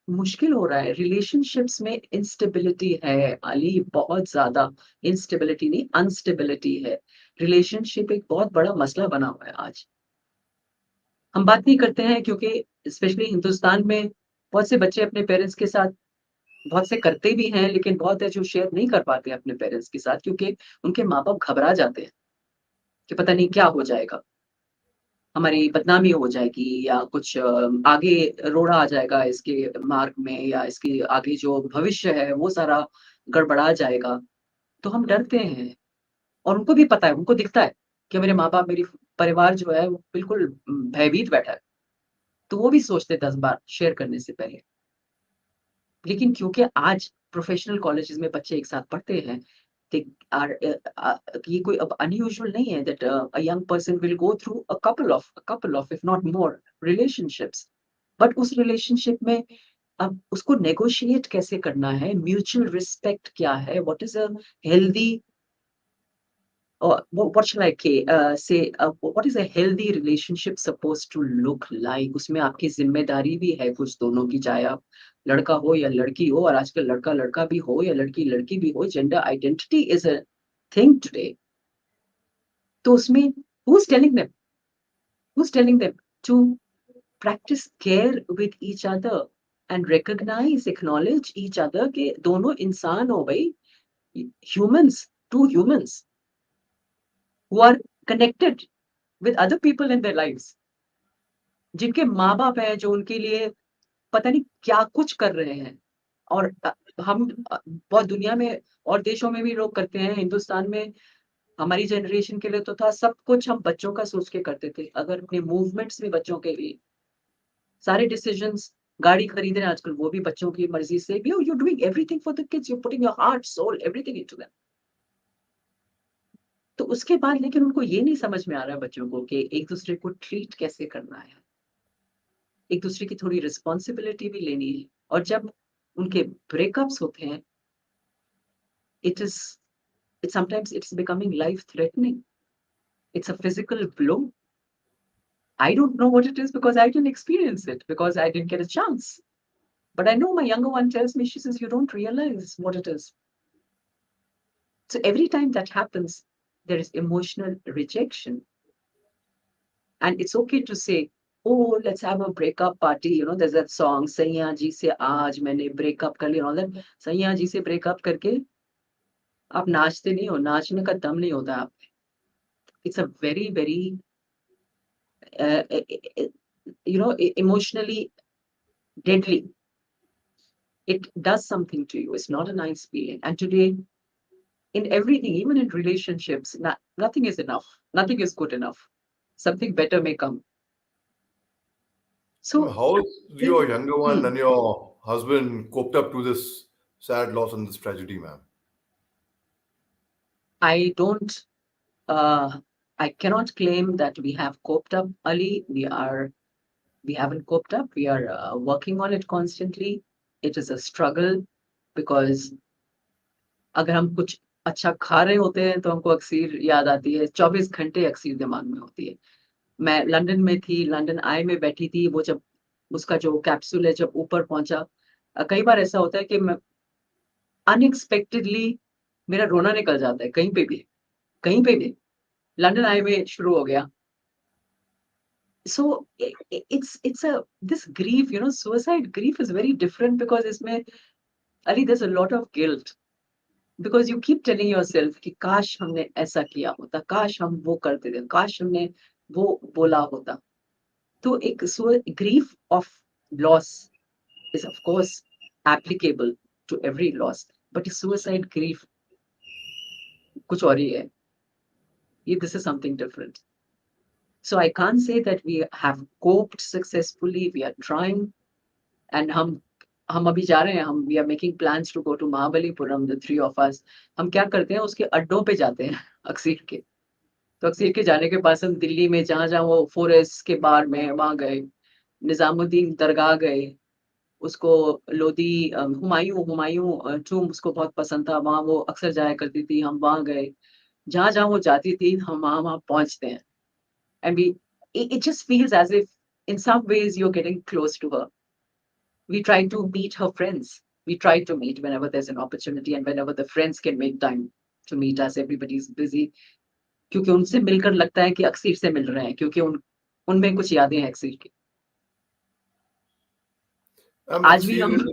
Speaker 2: मुश्किल हो रहा है, रिलेशनशिप्स में इंस्टेबिलिटी है, अली बहुत ज़्यादा इंस्टेबिलिटी नहीं, अनस्टेबिलिटी है। रिलेशनशिप एक बहुत बड़ा मसला बना हुआ है आज। हम बात नहीं करते हैं क्योंकि स्पेशली हिंदुस्तान में बहुत से बच्चे अपने पेरेंट्स के साथ बहुत से करते भी हैं, लेकिन बहुत है जो शेयर नहीं कर पाते हैं अपने पेरेंट्स के साथ क्योंकि उनके माँ-बाप घबरा जाते हैं कि पता नहीं क्या हो जाएगा, हमारी बदनामी हो जाएगी या कुछ आगे रोड़ा आ जाएगा इसके मार्ग में या इसके आगे जो भविष्य है वो सारा गड़बड़ा जाएगा। तो हम डरते हैं और उनको भी पता है, उनको दिखता है कि मेरे माँ-बाप, मेरी परिवार जो है वो बिल्कुल भयभीत बैठा है। तो वो भी सोचते हैं 10 बार शेयर करने से पहले। लेकिन क्योंकि आज प्रोफेशनल कॉलेजेस में बच्चे एक साथ पढ़ते हैं, they are ये कोई अब अनयूजुअल नहीं है that a young person will go through a couple of if not more relationships. But उस रिलेशनशिप में अब उसको नेगोशिएट कैसे करना है, म्यूचुअल रिस्पेक्ट क्या है, what is a healthy what shall I say? What is a healthy relationship supposed to look like? उसमें आपकी जिम्मेदारी भी है कुछ दोनों की, चाहे आप लड़का हो या लड़की हो, और आजकल लड़का लड़का भी हो या लड़की लड़की भी हो, gender identity is a thing today. तो उसमें who's telling them to practice care with each other and recognize, acknowledge each other के दोनों इंसान हो भाई, humans, two humans who are connected with other people in their lives, जिनके माँ-बाप हैं जो उनके लिए पता नहीं क्या कुछ कर रहे हैं। और हम बहुत दुनिया में और देशों में भी लोग करते हैं, हिंदुस्तान में हमारी जनरेशन के लिए तो था सब कुछ हम बच्चों का सोच के करते थे। अगर अपने मूवमेंट्स में बच्चों के लिए सारे डिसीजंस, गाड़ी खरीद रहे हैं आजकल वो भी बच्चों की मर्ज़ी से, you're doing everything for the kids, you're putting your heart, soul, everything into them. तो उसके बाद लेकिन उनको ये नहीं समझ में आ रहा है बच्चों को कि एक-दूसरे को ट्रीट कैसे करना है। एक दूसरे की थोड़ी रिस्पॉन्सिबिलिटी भी लेनी है। और जब उनके ब्रेकअप्स होते हैं, it is it sometimes it's becoming life threatening, it's a physical blow. I don't know what it is because I didn't experience it because I didn't get a chance, but I know my younger one tells me, she says, you don't realize what it is. So every time that happens, there is emotional rejection. And it's okay to say, oh, let's have a breakup party. There's that song, सैया जी से आज मैंने breakup कर लिया, and all that. सैया जी से breakup करके आप नाचते नहीं हो, नाचने का दम नहीं होता आप। It's a very, very, emotionally deadly. It does something to you. It's not a nice feeling. And today, in everything, even in relationships, nothing is enough. Nothing is good enough. Something better may come. So,
Speaker 1: How
Speaker 2: think,
Speaker 1: your younger one
Speaker 2: hmm,
Speaker 1: and your husband coped up to this sad loss and this tragedy, ma'am?
Speaker 2: I don't, uh, I cannot claim that we have coped up, Ali. We haven't coped up. We are working on it constantly. It is a struggle because अगर हम कुछ अच्छा खा रहे होते हैं तो हमको अक्सीर याद आती है, 24 घंटे अक्सीर दिमाग में होती है। मैं लंदन में थी, लंदन आई में बैठी थी, वो जब उसका जो कैप्सूल है जब ऊपर पहुँचा, कई बार ऐसा होता है कि मैं अनएक्सपेक्टेडली मेरा रोना निकल जाता है कहीं पे भी। लंदन आई में शुरू हो गया। So it's a this grief, suicide grief is very different because इसमें Ali, there's a lot of guilt. Because you keep telling yourself कि काश हमने ऐसा किया होता, काश हम वो करते थे, काश हमने वो बोला होता। तो एक grief of loss is of course applicable to every loss, but suicide grief कुछ और ही है। This is something different. So I can't say that we have coped successfully. We are trying, and हम अभी जा रहे हैं, we are making plans to go to Mahabalipuram, the three of us. हम क्या करते हैं, उसके अड्डों पे जाते हैं अक्सीर के। तो अक्सीर के जाने के बाद हम दिल्ली में जहाँ जहाँ वो फॉरेस्ट के बार में वहां गए, निजामुद्दीन दरगाह गए, उसको लोधी हुमायूं हुमायूं टूम उसको बहुत पसंद था, वहां वो अक्सर जाया करती थी, हम वहां गए। जहाँ जहाँ वो जाती थी हम वहां वहां पहुंचते हैं। And we it just feels as if in some ways you're getting close to her. We try to meet her friends. We try to meet whenever there's an opportunity and whenever the friends can make time to meet us. Everybody's busy. क्योंकि उनसे मिलकर लगता है कि अक्सीर से मिल रहे हैं, क्योंकि उनमें कुछ यादें हैं अक्सीर की। आज भी हम
Speaker 1: Aqseer,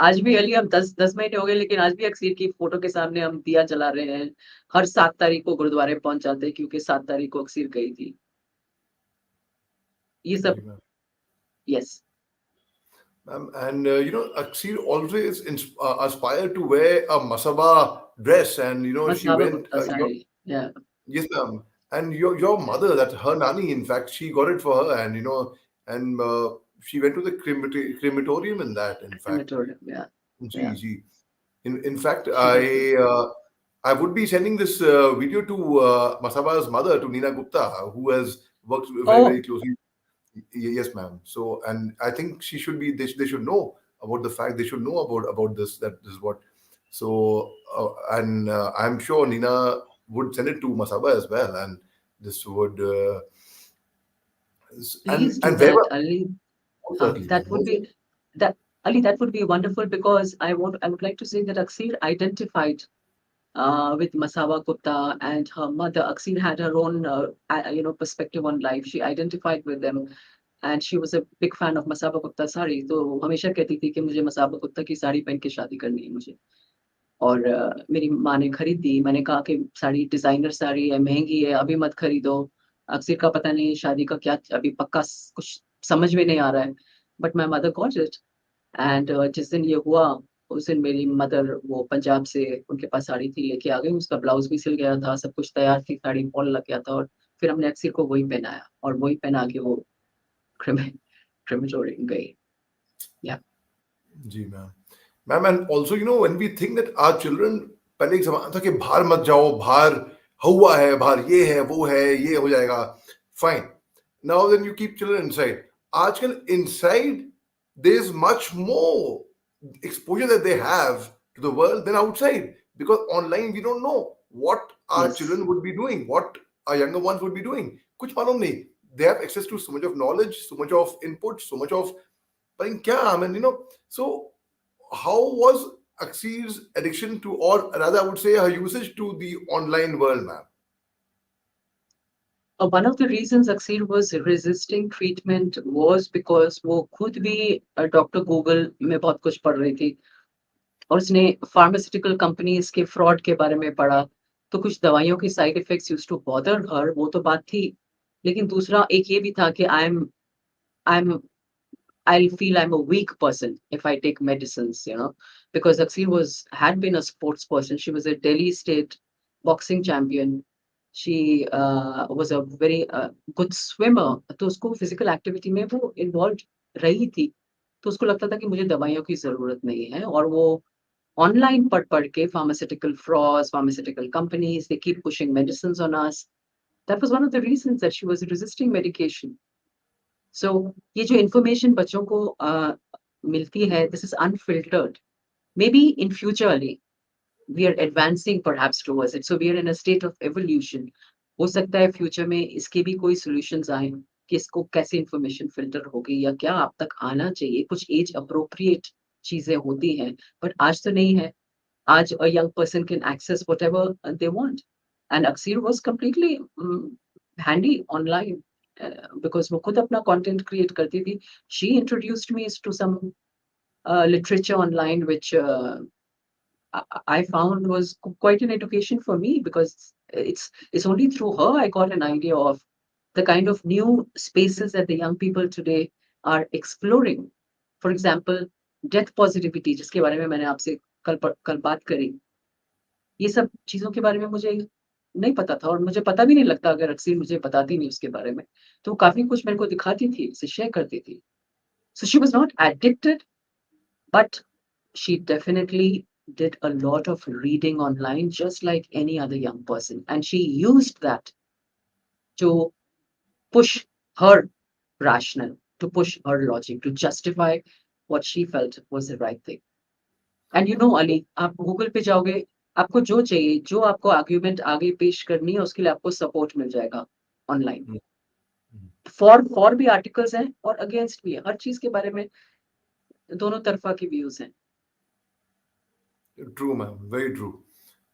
Speaker 2: आज भी अली हम 10 महीने हो गए, लेकिन आज भी अक्सीर की फोटो के सामने हम दिया जला रहे हैं। हर 7 तारीख को गुरुद्वारे पहुंच जाते हैं क्योंकि 7 तारीख को अक्सीर गई थी। ये सब। Yes.
Speaker 1: and Aqseer always aspired to wear a masaba dress, and she
Speaker 2: Masaba
Speaker 1: went.
Speaker 2: कुत्ता साड़ी। या।
Speaker 1: Yes, ma'am. And your mother, that her nanny, in fact, she got it for her, and and she went to the crematorium in that. In fact,
Speaker 2: crematorium. या।
Speaker 1: gee,
Speaker 2: या।
Speaker 1: gee. In fact,
Speaker 2: she did good.
Speaker 1: I would be sending this video to Masaba's mother, to Nina Gupta, who has worked very
Speaker 2: oh.
Speaker 1: very closely. Yes, ma'am. So, and I think she should be. They should know about the fact. They should know about this. That this is what. So, and I'm sure Nina would send it to Masaba as well, and this would
Speaker 2: Please do
Speaker 1: and wherever,
Speaker 2: that, Ali.
Speaker 1: most certainly,
Speaker 2: That
Speaker 1: ma'am.
Speaker 2: would
Speaker 1: Most
Speaker 2: be that Ali. That would be wonderful because I would like to say that Aksir identified with Masaba Gupta and her mother. Aksir had her own perspective on life. She identified with them, and she was a big fan of Masaba Gupta sari. तो हमेशा कहती थी कि मुझे मसाबा गुप्ता की साड़ी पहन के शादी करनी है मुझे। और मेरी माँ ने खरीद दी। मैंने कहा कि साड़ी डिजाइनर साड़ी है, महंगी है, अभी मत खरीदो। अक्सर का पता नहीं शादी का क्या अभी पक्का कुछ समझ में नहीं आ रहा है। But my mother got it. And जिस दिन ये हुआ, उस दिन मेरी मदर वो पंजाब से उनके पास साड़ी थी लेके आ गई। उसका ब्लाउज भी सिल गया था, सब कुछ तैयार थी, साड़ी फॉल लग गया था। और फिर हमने अक्सर को वही पहनाया और वही पहना के वो क्रेमेटोरियम गई। या।
Speaker 1: जी ma'am, and also when we think that our children, पहले एक जमाना था कि बाहर मत जाओ, बाहर हुआ है, बाहर ये है, वो है, ये हो जाएगा, fine. Now then you keep children inside. आजकल inside there is much more exposure that they have to the world than outside, because online we don't know what our
Speaker 2: yes.
Speaker 1: children would be doing, what our younger ones would be doing. कुछ मालूम नहीं. They have access to so much of knowledge, so much of input, so much of पता नहीं क्या, I mean, so how was Aksir's addiction to, or rather I would say her usage to the online world, ma'am?
Speaker 2: One of the reasons Aksir was resisting treatment was because वो खुद भी doctor Google में बहुत कुछ पढ़ रही थी। और उसने फार्मास्यूटिकल कंपनीज के फ्रॉड के बारे में पढ़ा, तो कुछ दवाइयों के side effects used to bother her, वो तो बात थी। लेकिन दूसरा एक ये भी था कि I am I'll feel I'm a weak person if I take medicines, because Aqseer had been a sports person. She was a Delhi state boxing champion. She was a very good swimmer. तो उसको physical activity में वो involved रही थी। तो उसको लगता था कि मुझे दवाइयों की जरूरत नहीं है, और वो ऑनलाइन पढ़ के pharmaceutical frauds, pharmaceutical companies, they keep pushing medicines on us. That was one of the reasons that she was resisting medication. सो ये जो इन्फॉर्मेशन बच्चों को मिलती है, this is unfiltered. Maybe in future we are advancing perhaps towards it, so we are in a state of evolution. हो सकता है future में इसके भी कोई सॉल्यूशंस आए कि इसको कैसे इंफॉर्मेशन फिल्टर होगी या क्या आप तक आना चाहिए। कुछ एज अप्रोप्रिएट चीजें होती हैं, बट आज तो नहीं है। आज a young person can access whatever they want. And Aqseer was completely handy online, because वो खुद अपना content create करती थी. She introduced me to some literature online, which I found was quite an education for me, because it's only through her I got an idea of the kind of new spaces that the young people today are exploring. For example, death positivity, जिसके बारे में मैंने आपसे कल बात करी, ये सब चीज़ों के बारे में मुझे नहीं पता था, और मुझे पता भी नहीं लगता अगर अक्सर मुझे बताती नहीं उसके बारे में। तो काफ़ी कुछ मेरे को दिखाती थी, उससे शेयर करती थी। So she was not addicted, but she definitely did a lot of reading online just like any other young person, and she used that to push her rational, to push her logic, to justify what she felt was the right thing. And Ali, आप Google पे जाओगे, आपको जो चाहिए, जो आपको argument आगे पेश करनी है, उसके लिए आपको सपोर्ट मिल जाएगा ऑनलाइन।
Speaker 1: Mm, mm.
Speaker 2: फॉर भी आर्टिकल्स हैं और अगेंस्ट भी है, हर चीज के बारे में दोनों तरफा की व्यूज हैं।
Speaker 1: True, ma'am. Very true.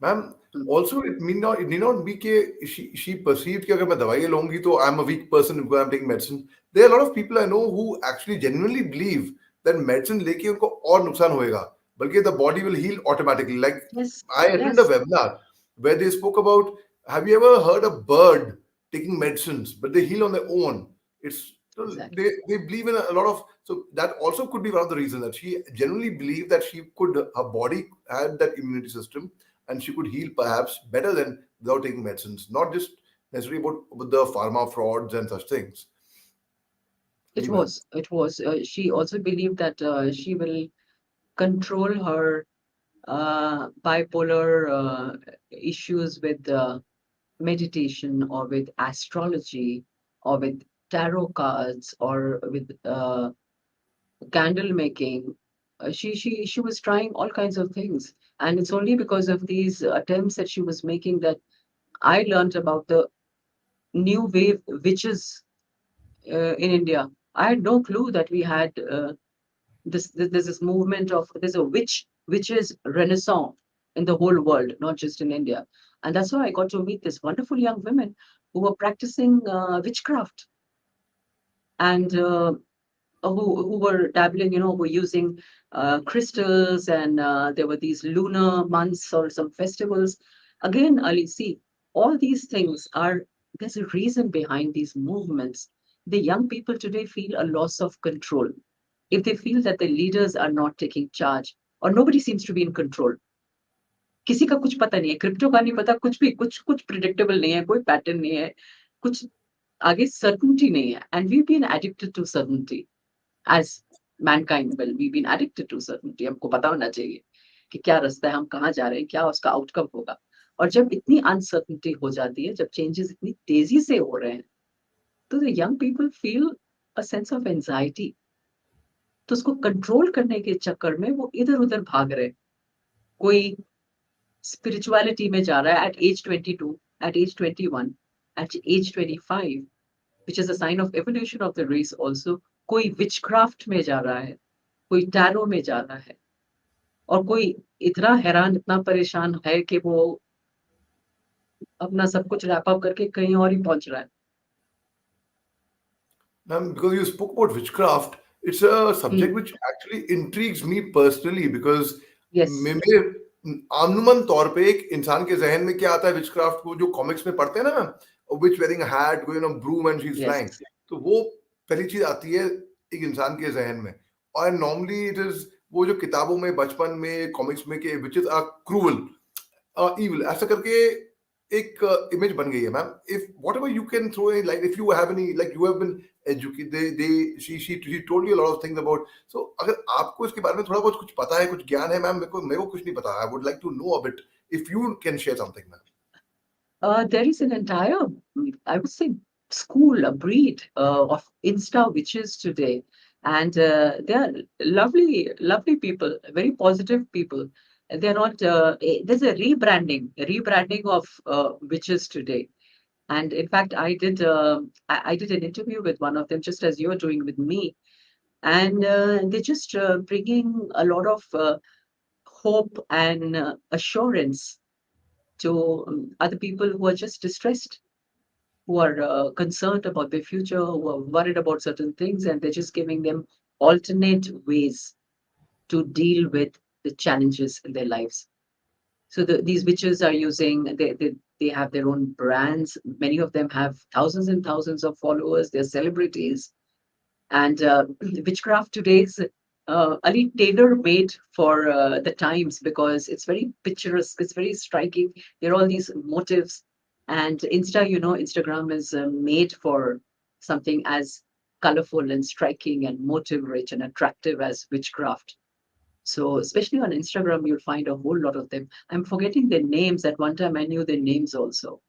Speaker 1: Ma'am,
Speaker 2: hmm,
Speaker 1: also it need not be कि she perceived कि अगर मैं दवाई लूंगी तो I'm a weak person because I'm taking medicine. There are a lot of people I know who actually genuinely believe that medicine लेके उनको और नुकसान होएगा, बल्कि the body will heal automatically. Like
Speaker 2: yes,
Speaker 1: I attended a
Speaker 2: yes,
Speaker 1: webinar where they spoke about, have you ever heard a bird taking medicines but they heal on their own? It's
Speaker 2: exactly.
Speaker 1: they believe in a lot of, so that also could be one of the reasons that she genuinely believed that she could, her body had that immunity system and she could heal perhaps better than without taking medicines, not just necessarily about with the pharma frauds and such things.
Speaker 2: It
Speaker 1: जी ma'am.
Speaker 2: was, it was. She also believed that she will control her bipolar issues with meditation, or with astrology, or with tarot cards, or with candle making. She was trying all kinds of things, and it's only because of these attempts that she was making that I learned about the new wave witches in India. I had no clue that we had there's this movement of, there's a witches renaissance in the whole world, not just in India. And that's why I got to meet these wonderful young women who were practicing witchcraft, and who were dabbling, who were using crystals, and there were these lunar months or some festivals. Again, Ali, see, all these things are, there's a reason behind these movements. The young people today feel a loss of control. If they feel that the leaders are not taking charge, or nobody seems to be in control, किसी का कुछ पता नहीं है, crypto का नहीं पता, कुछ भी, कुछ प्रिडिक्टेबल नहीं है, कोई पैटर्न नहीं है, कुछ आगे सर्टेनिटी नहीं है, and we been addicted to certainty as mankind. Well, we've been addicted to certainty. हमको पता होना चाहिए कि क्या रास्ता है, हम कहाँ जा रहे हैं, क्या उसका आउटकम होगा। और जब इतनी अनसर्टेनिटी हो जाती है, जब चेंजेस इतनी तेजी से हो रहे हैं, तो the young people feel a sense of anxiety. तो उसको कंट्रोल करने के चक्कर में वो इधर उधर भाग रहे हैं। कोई स्पिरिचुअलिटी में जा रहा है at age 22, at age 21, at age 25, which is a sign of evolution of the race also. कोई विचक्राफ्ट में जा रहा है, कोई टैरो में जा रहा है, और कोई इतना हैरान, इतना परेशान है कि वो अपना सब कुछ रैप अप करके कहीं और ही पहुंच रहा है।
Speaker 1: Ma'am, because you spoke about witchcraft, it's a
Speaker 2: hmm,
Speaker 1: subject which actually intrigues me personally because
Speaker 2: Yes,
Speaker 1: मेरे आमनुमन तौर पे एक इंसान के जहन में क्या आता है विचक्राफ्ट को जो कॉमिक्स में पढ़ते हैं ना ma'am, witch wearing a hat going on broom and she is
Speaker 2: yes.
Speaker 1: Flying, तो वो पहली चीज आती है एक इंसान के जहन में। और नॉर्मली इट इज वो जो किताबों में बचपन में कॉमिक्स में के which is are cruel evil ऐसा करके एक इमेज बन गई है ma'am. If whatever you can throw like if you have any like you have been educated they she told you a lot of things about, so अगर आपको इसके बारे में थोड़ा बहुत कुछ पता है कुछ ज्ञान है मैम, मेरे को कुछ नहीं पता, I would like to know a bit if you can share something ma'am.
Speaker 2: There is an entire, I would say, school, a breed of Insta witches today. And they are lovely, lovely people, very positive people. And they're not, there's a rebranding of witches today. And in fact, I did an interview with one of them, just as you're doing with me. And they're just bringing a lot of hope and assurance to other people who are just distressed, who are concerned about their future, who are worried about certain things, and they're just giving them alternate ways to deal with the challenges in their lives. So these witches are using, they have their own brands. Many of them have thousands and thousands of followers. They're celebrities. And witchcraft today is Ali tailor made for the times because it's very picturesque, it's very striking. There are all these motifs, and Instagram is made for something as colorful and striking and motive rich and attractive as witchcraft. So, especially on Instagram, you'll find a whole lot of them. I'm forgetting their names. At one time, I knew their names also.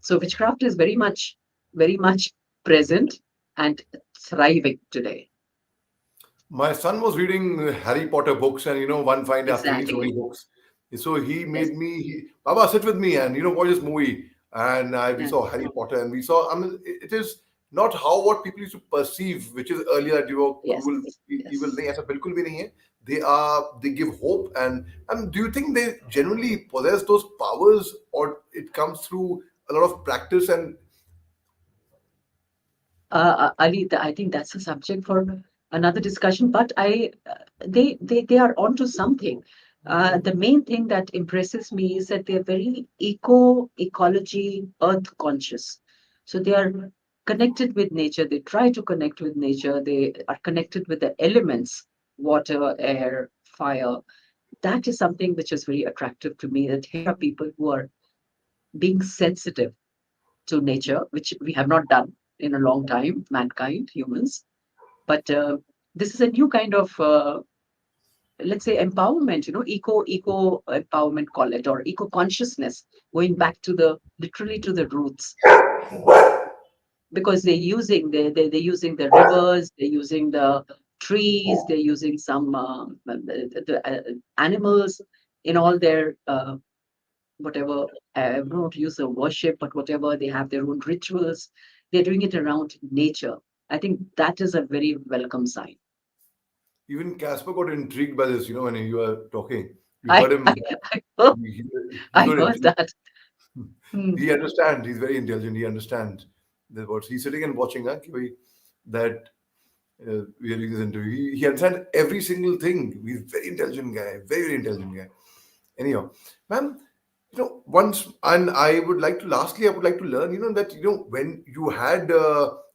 Speaker 2: So, witchcraft is very much present and thriving today.
Speaker 1: My son was reading Harry Potter books, and one fine day after reading so many
Speaker 2: Exactly.
Speaker 1: books, so he
Speaker 2: Yes.
Speaker 1: made me, Baba, sit with me and watch this movie. And we
Speaker 2: Yeah.
Speaker 1: saw Harry Potter, and we saw. I mean, it is not how what people used to perceive, which is earlier that you were
Speaker 2: Yes.
Speaker 1: cruel, evil.
Speaker 2: Yes.
Speaker 1: नहीं ऐसा बिल्कुल भी नहीं है. They give hope, and do you think they genuinely possess those powers, or it comes through a lot of practice and
Speaker 2: Ali, I think that's a subject for another discussion. But they are onto something. The main thing that impresses me is that they're very ecology, earth conscious. So they are connected with nature. They try to connect with nature. They are connected with the elements, water, air, fire. That is something which is very attractive to me. That here are people who are being sensitive to nature, which we have not done in a long time, mankind, humans. But this is a new kind of, let's say, empowerment. Eco empowerment, call it, or eco consciousness, going back to the literally to the roots, because they're using the rivers, they're using the trees, they're using some animals in all their whatever, I don't use the worship, but whatever, they have their own rituals. They're doing it around nature. I think that is a very welcome sign.
Speaker 1: even Casper got intrigued by this, when you were talking. You
Speaker 2: I
Speaker 1: heard
Speaker 2: I,
Speaker 1: him.
Speaker 2: I, heard,
Speaker 1: He, he
Speaker 2: I
Speaker 1: got
Speaker 2: heard
Speaker 1: intrigued.
Speaker 2: that. Hmm.
Speaker 1: He understands. He's very intelligent. He understands the words. He's sitting and watching, कि भाई, that we are doing this interview. He understands every single thing. He's very intelligent guy. Very, very intelligent guy. Anyhow, ma'am, once, and I would like to, lastly, I would like to learn, that, when you had,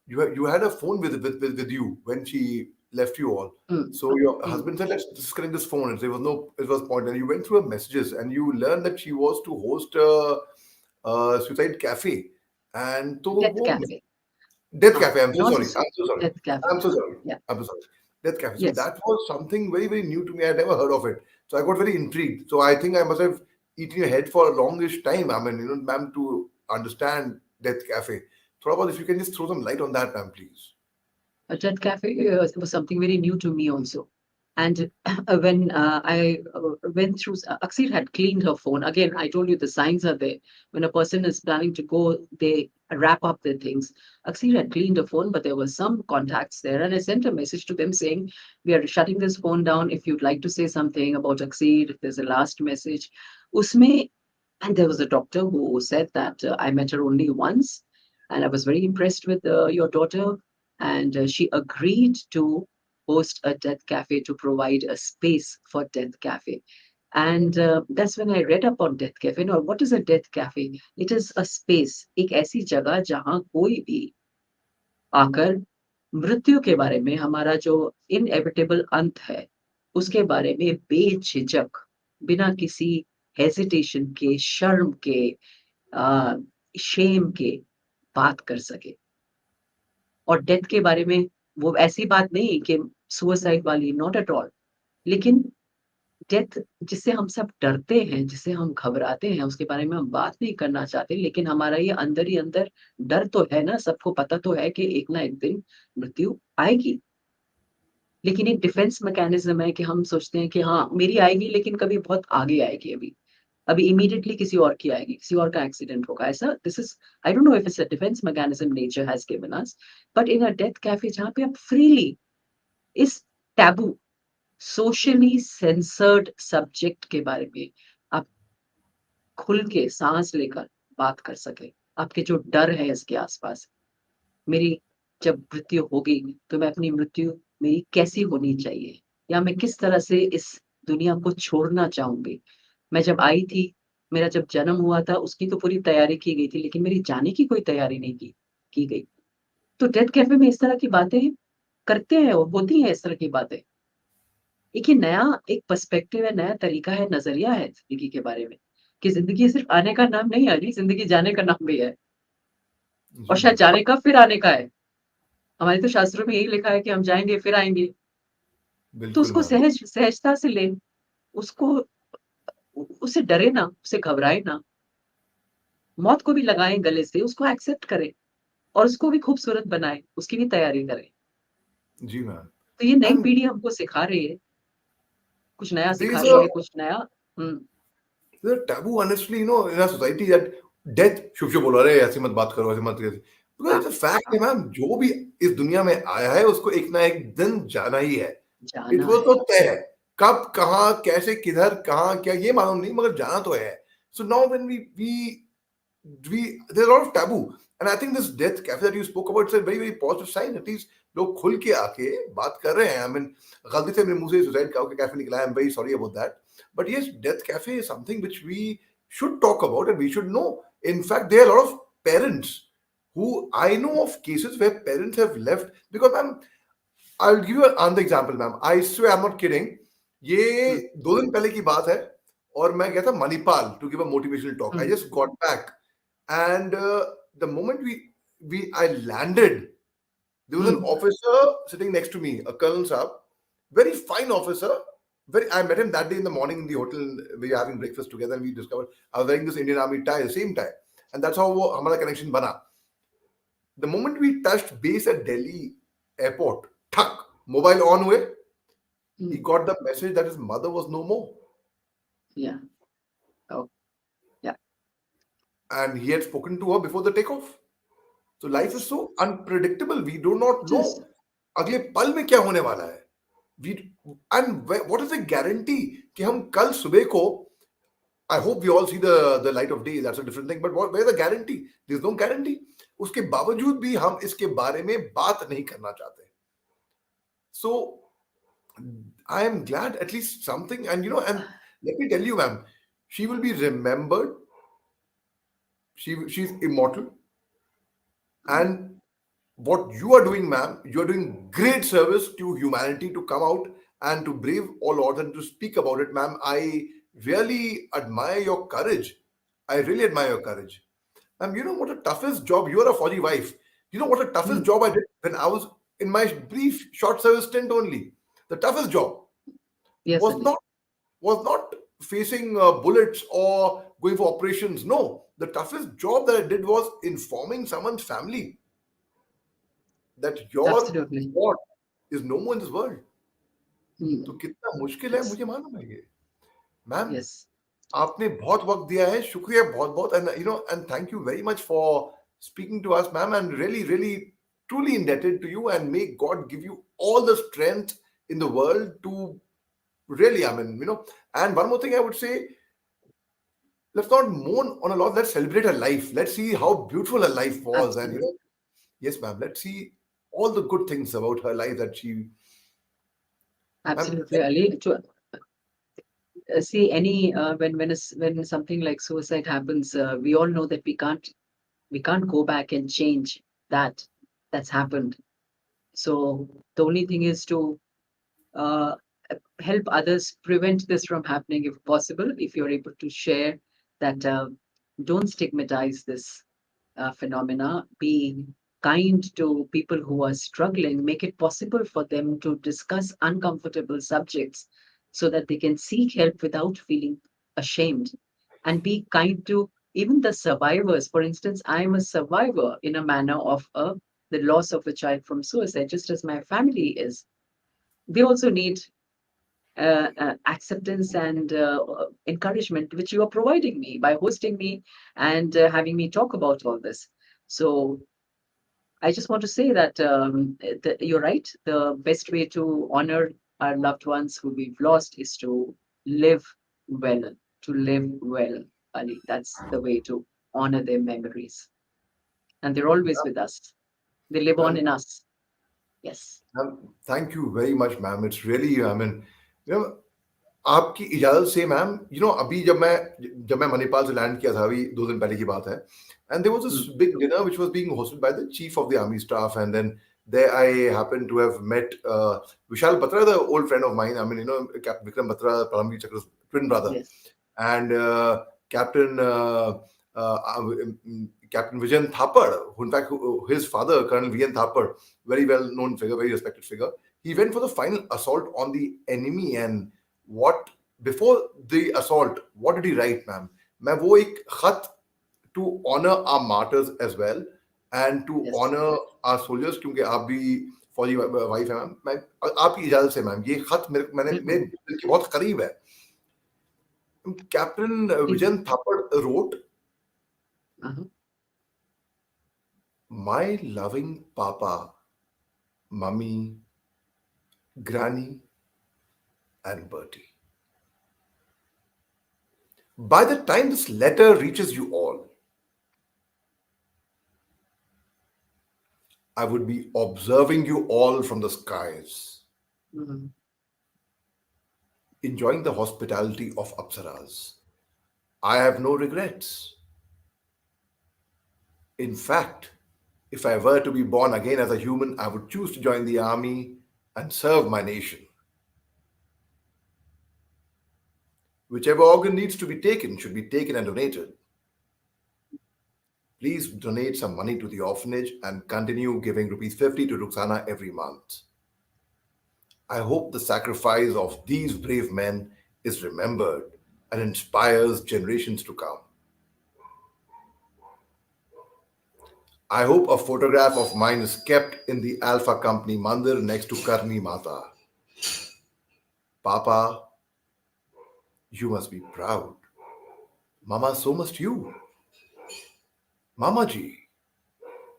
Speaker 1: you had a phone with you when she left you all.
Speaker 2: Mm,
Speaker 1: So your
Speaker 2: mm.
Speaker 1: husband said, let's disconnect this phone. And there was no, it was point. And you went through her messages and you learned that she was to host a suicide cafe. And तो
Speaker 2: Death
Speaker 1: वो
Speaker 2: cafe.
Speaker 1: Death Cafe. I'm so
Speaker 2: Not a
Speaker 1: sorry. I'm so sorry.
Speaker 2: death cafe.
Speaker 1: I'm so sorry.
Speaker 2: Yeah.
Speaker 1: I'm so sorry. Death Cafe. So
Speaker 2: Yes.
Speaker 1: that was something very, very new to me. I had never heard of it. So I got very intrigued. So I think I must have eaten your head for a longish time. I mean, ma'am, to understand Death Cafe. Thought about if you can just throw some light on that, ma'am, please.
Speaker 2: A death cafe was something very new to me also. And when I went through, Aqseer had cleaned her phone. Again, I told you the signs are there. When a person is planning to go, they wrap up their things. Aqseer had cleaned her phone, but there were some contacts there. And I sent a message to them saying, we are shutting this phone down. If you'd like to say something about Aqseer, if there's a last message. Usme, and there was a doctor who said that I met her only once. And I was very impressed with your daughter. And she agreed to host a death cafe, to provide a space for death cafe. And that's when I read up on death cafe. Now, what is a death cafe? It is a space, एक ऐसी जगह जहाँ कोई भी आकर मृत्यु के बारे में, हमारा जो इनएविटेबल अंत है, उसके बारे में बेझिझक, बिना किसी हेजिटेशन के, शर्म के, शेम के बात कर सके। और डेथ के बारे में वो ऐसी बात नहीं कि सुसाइड वाली, नॉट एट ऑल। लेकिन डेथ जिससे हम सब डरते हैं, जिससे हम घबराते हैं, उसके बारे में हम बात नहीं करना चाहते, लेकिन हमारा ये अंदर ही अंदर डर तो है ना, सबको पता तो है कि एक ना एक दिन मृत्यु आएगी। लेकिन एक डिफेंस मैकेनिज्म है कि हम सोचते हैं कि हाँ, मेरी आएगी, लेकिन कभी बहुत आगे आएगी। अभी इमीडिएटली किसी और की आएगी, किसी और का एक्सीडेंट होगा। ऐसा, this is, I don't know if it's a defence mechanism nature has given us, but in a death cafe जहाँ पे आप फ्रीली इस टैबू, सोशली सेंसर्ड सब्जेक्ट के बारे में आप खुल के सांस लेकर बात कर सके, आपके जो डर है इसके आसपास, मेरी जब मृत्यु होगी तो मैं अपनी मृत्यु मेरी कैसी होनी चाहिए, या मैं किस तरह से इस दुनिया को छोड़ना चाहूंगी। मैं जब आई थी, मेरा जब जन्म हुआ था, उसकी तो पूरी तैयारी की गई थी, लेकिन मेरी जाने की कोई तैयारी नहीं की गई। तो डेथ कैफे में इस तरह की बातें करते हैं और होती हैं इस तरह की बातें। एक ये नया, एक पर्सपेक्टिव है, नया तरीका है, नजरिया है जिंदगी के बारे में, कि जिंदगी सिर्फ आने का नाम नहीं है जी, जिंदगी जाने का नाम भी है। और
Speaker 1: जी
Speaker 2: शायद
Speaker 1: मैम,
Speaker 2: जाने का फिर आने का है। हमारे तो शास्त्रों में यही लिखा है कि हम जाएंगे फिर आएंगे। तो
Speaker 1: बिल्कुल
Speaker 2: उसको
Speaker 1: मैम।
Speaker 2: सहजता से ले, उसको, उससे डरे ना, उससे घबराए ना, मौत को भी लगाएं गले से, उसको एक्सेप्ट करें और उसको भी खूबसूरत बनाए, उसकी भी तैयारी करें।
Speaker 1: जी मैम।
Speaker 2: तो ये नई
Speaker 1: एंड
Speaker 2: पीढ़ी हमको सिखा रही है, कुछ नया
Speaker 1: देयर
Speaker 2: सिखा
Speaker 1: इज
Speaker 2: रही
Speaker 1: अ
Speaker 2: है, कुछ नया। हम्म।
Speaker 1: taboo honestly, in our society that death, शुभ शुभ बोलो, अरे ऐसी मत बात करो, ऐसी मत करो, बिकॉज
Speaker 2: हाँ,
Speaker 1: इट्स अ फैक्ट
Speaker 2: हाँ,
Speaker 1: है मैम, जो भी इस दुनिया में आया है उसको एक ना एक दिन जाना ही है। इट
Speaker 2: जाना
Speaker 1: वो
Speaker 2: है।
Speaker 1: तो तय है, कब कहाँ कैसे किधर कहाँ क्या ये मालूम नहीं, मगर जाना तो है। So now when we there's a lot of taboo, and I think this death cafe that you spoke about is a very very positive sign. At least लोग खुल के आके बात कर रहे हैं। I mean, गलती से मेरे मुंह से सुसाइड कैफे निकला है, I'm very sorry about that. But yes, death cafe is something which we should talk about and we should know. In fact, there are a lot of parents who I know of cases where parents have left because ma'am, I'll give you another example, ma'am. I swear I'm not kidding. ये
Speaker 2: हम्म,
Speaker 1: 2 दिन पहले की बात है और मैं गया था Manipal to give a motivational talk. I
Speaker 2: hmm,
Speaker 1: just got back and the moment we I landed, there was an
Speaker 2: hmm,
Speaker 1: officer sitting next to me, a colonel saab, very fine officer. Very, I met him that day in the morning in the hotel. We were having breakfast together, and we discovered I was wearing this Indian Army tie, the same tie, and that's how our connection bana. The moment we touched base at Delhi airport, thak, mobile on way, he
Speaker 2: hmm,
Speaker 1: got the message that his mother was no more,
Speaker 2: yeah, oh, yeah,
Speaker 1: and he had spoken to her before the takeoff. So life is so unpredictable. We do not
Speaker 2: it is,
Speaker 1: know अगले पल में क्या होने वाला है. We and what is the guarantee कि हम कल सुबह को, I hope we all see the light of day. That's a different thing. But where's the guarantee? There's no guarantee. उसके बावजूद भी हम इसके बारे में बात नहीं करना चाहते. So I am glad at least something. And and let me tell you, ma'am, she will be remembered. She's immortal. And what you are doing, ma'am, you are doing great service to humanity to come out and to brave all odds and to speak about it, ma'am. I really admire your courage. I really admire your courage. Ma'am, you know what the toughest job, you are a Fauji wife. You know what the toughest
Speaker 2: mm,
Speaker 1: job I did when I was in my brief short service stint only? The toughest job
Speaker 2: yes,
Speaker 1: was
Speaker 2: Ali.
Speaker 1: not facing bullets or going for operations. No, the toughest job that I did was informing someone's family that your
Speaker 2: Absolutely.
Speaker 1: God is no more in this world. तो
Speaker 2: Mm,
Speaker 1: कितना मुश्किल है
Speaker 2: yes,
Speaker 1: मुझे मालूम है ये. Ma'am,
Speaker 2: yes,
Speaker 1: आपने बहुत वक्त दिया है, शुक्रिया बहुत बहुत, and and thank you very much for speaking to us, ma'am, and really really truly indebted to you, and may God give you all the strength in the world to really, I mean, and one more thing I would say, let's not mourn on a loss, let's celebrate her life, let's see how beautiful her life was, and
Speaker 2: absolutely.
Speaker 1: yes ma'am, let's see all the good things about her life that she Ma'am,
Speaker 2: Absolutely, Ali. To see any when something like suicide happens, we all know that we can't go back and change that that's happened. So the only thing is to uh, help others prevent this from happening if possible. If you're able to share that, don't stigmatize this phenomena. Be kind to people who are struggling. Make it possible for them to discuss uncomfortable subjects so that they can seek help without feeling ashamed. And be kind to even the survivors. For instance, I am a survivor in a manner of the loss of a child from suicide, just as my family is. They also need acceptance and encouragement, which you are providing me by hosting me and having me talk about all this. So I just want to say that, you're right. The best way to honor our loved ones who we've lost is to live well, to live well, Ali. That's the way to honor their memories. And they're always with us. They live on
Speaker 1: ma'am,
Speaker 2: in us. Yes.
Speaker 1: thank you very much, ma'am. It's really, I mean, you know, आपकी इजाजत से ma'am, अभी जब मैं मणिपाल से land किया था, अभी 2 दिन पहले की बात है, and there was this
Speaker 2: Mm.
Speaker 1: Big dinner which was being hosted by the chief of the army staff, and then there I happened to have met Vishal Batra, the old friend of mine. I mean, Captain Vikram Batra, Paramveer Chakra's twin brother,
Speaker 2: Yes.
Speaker 1: and Captain Captain Vijayan Thapar, who in fact his father, Colonel Vijayan Thapar, very well known figure, very respected figure. He went for the final assault on the enemy, and what before the assault, what did he write, ma'am? मैं वो एक खत to honor our martyrs as well and to
Speaker 2: Yes.
Speaker 1: honor our soldiers, क्योंकि आप भी फौजी wife है ma'am, मैं आपकी इजाजत से मैम, ये खत मेरे
Speaker 2: Mm-hmm.
Speaker 1: दिल के बहुत करीब है. Captain Vijayan Thapar wrote,
Speaker 2: Uh-huh.
Speaker 1: my loving papa, mummy, granny, and Bertie. By the time this letter reaches you all, I would be observing you all from the skies,
Speaker 2: Mm-hmm.
Speaker 1: enjoying the hospitality of Apsaras. I have no regrets. In fact, if I were to be born again as a human, I would choose to join the army and serve my nation. Whichever organ needs to be taken should be taken and donated. Please donate some money to the orphanage and continue giving rupees 50 to Ruxana every month. I hope the sacrifice of these brave men is remembered and inspires generations to come. I hope a photograph of mine is kept in the Alpha Company Mandir next to Karni Mata. Papa, you must be proud. Mama, so must you. Mama ji,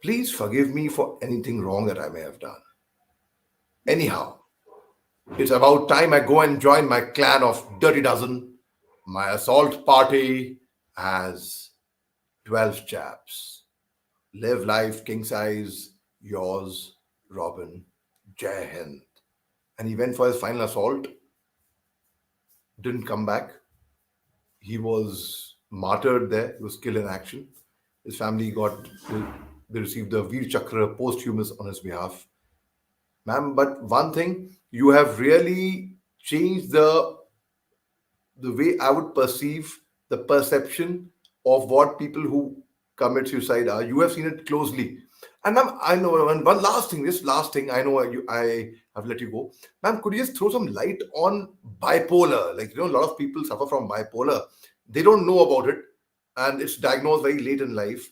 Speaker 1: please forgive me for anything wrong that I may have done. Anyhow, it's about time I go and join my clan of Dirty Dozen. My assault party has 12 chaps. Live life king size, yours, Robin, Jai Hind. And he went for his final assault, didn't come back. He was martyred there, he was killed in action. His family they received the Veer Chakra posthumous on his behalf. Ma'am, but one thing, you have really changed the way I would perceive the perception of what people who commit suicide are. You have seen it closely. And ma'am, I know, and one last thing, this last thing, I know I have let you go. Ma'am, could you just throw some light on bipolar? Like, a lot of people suffer from bipolar. They don't know about it, and it's diagnosed very late in life.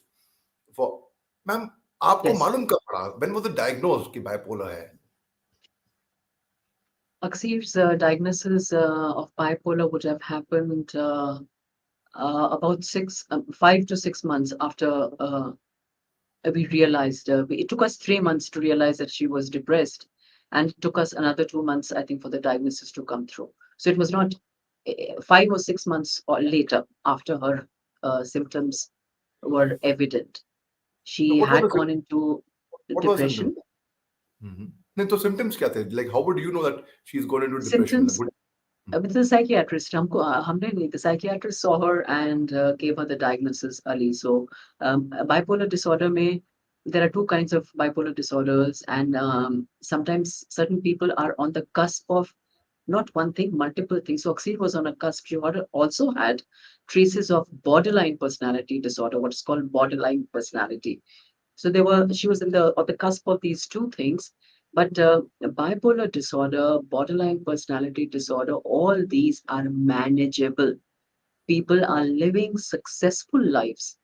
Speaker 1: For ma'am, आपको
Speaker 2: Yes.
Speaker 1: मालूम कब पड़ा? When was it diagnosed कि bipolar है?
Speaker 2: Aqseer's diagnosis of bipolar would have happened about 5 to 6 months after we realized. It took us 3 months to realize that she was depressed, and it took us another 2 months, I think, for the diagnosis to come through. So it was not 5 or 6 months or later after her symptoms were evident.
Speaker 1: So
Speaker 2: She
Speaker 1: what was
Speaker 2: had
Speaker 1: the
Speaker 2: gone into
Speaker 1: what was the symptom?
Speaker 2: depression.
Speaker 1: Mhm. नहीं तो symptoms क्या थे? Like how would you know that she's gone into depression? Like
Speaker 2: Symptoms.
Speaker 1: would
Speaker 2: With the psychiatrist, हमको हमने नहीं, the psychiatrist saw her and gave her the diagnosis early. So bipolar disorder में there are two kinds of bipolar disorders, and sometimes certain people are on the cusp of not one thing, multiple things. So Aqseer was on a cusp. She also had traces of borderline personality disorder, what's called borderline personality. So she was in the on the cusp of these two things. But bipolar disorder, borderline personality disorder, all these are manageable. People are living successful lives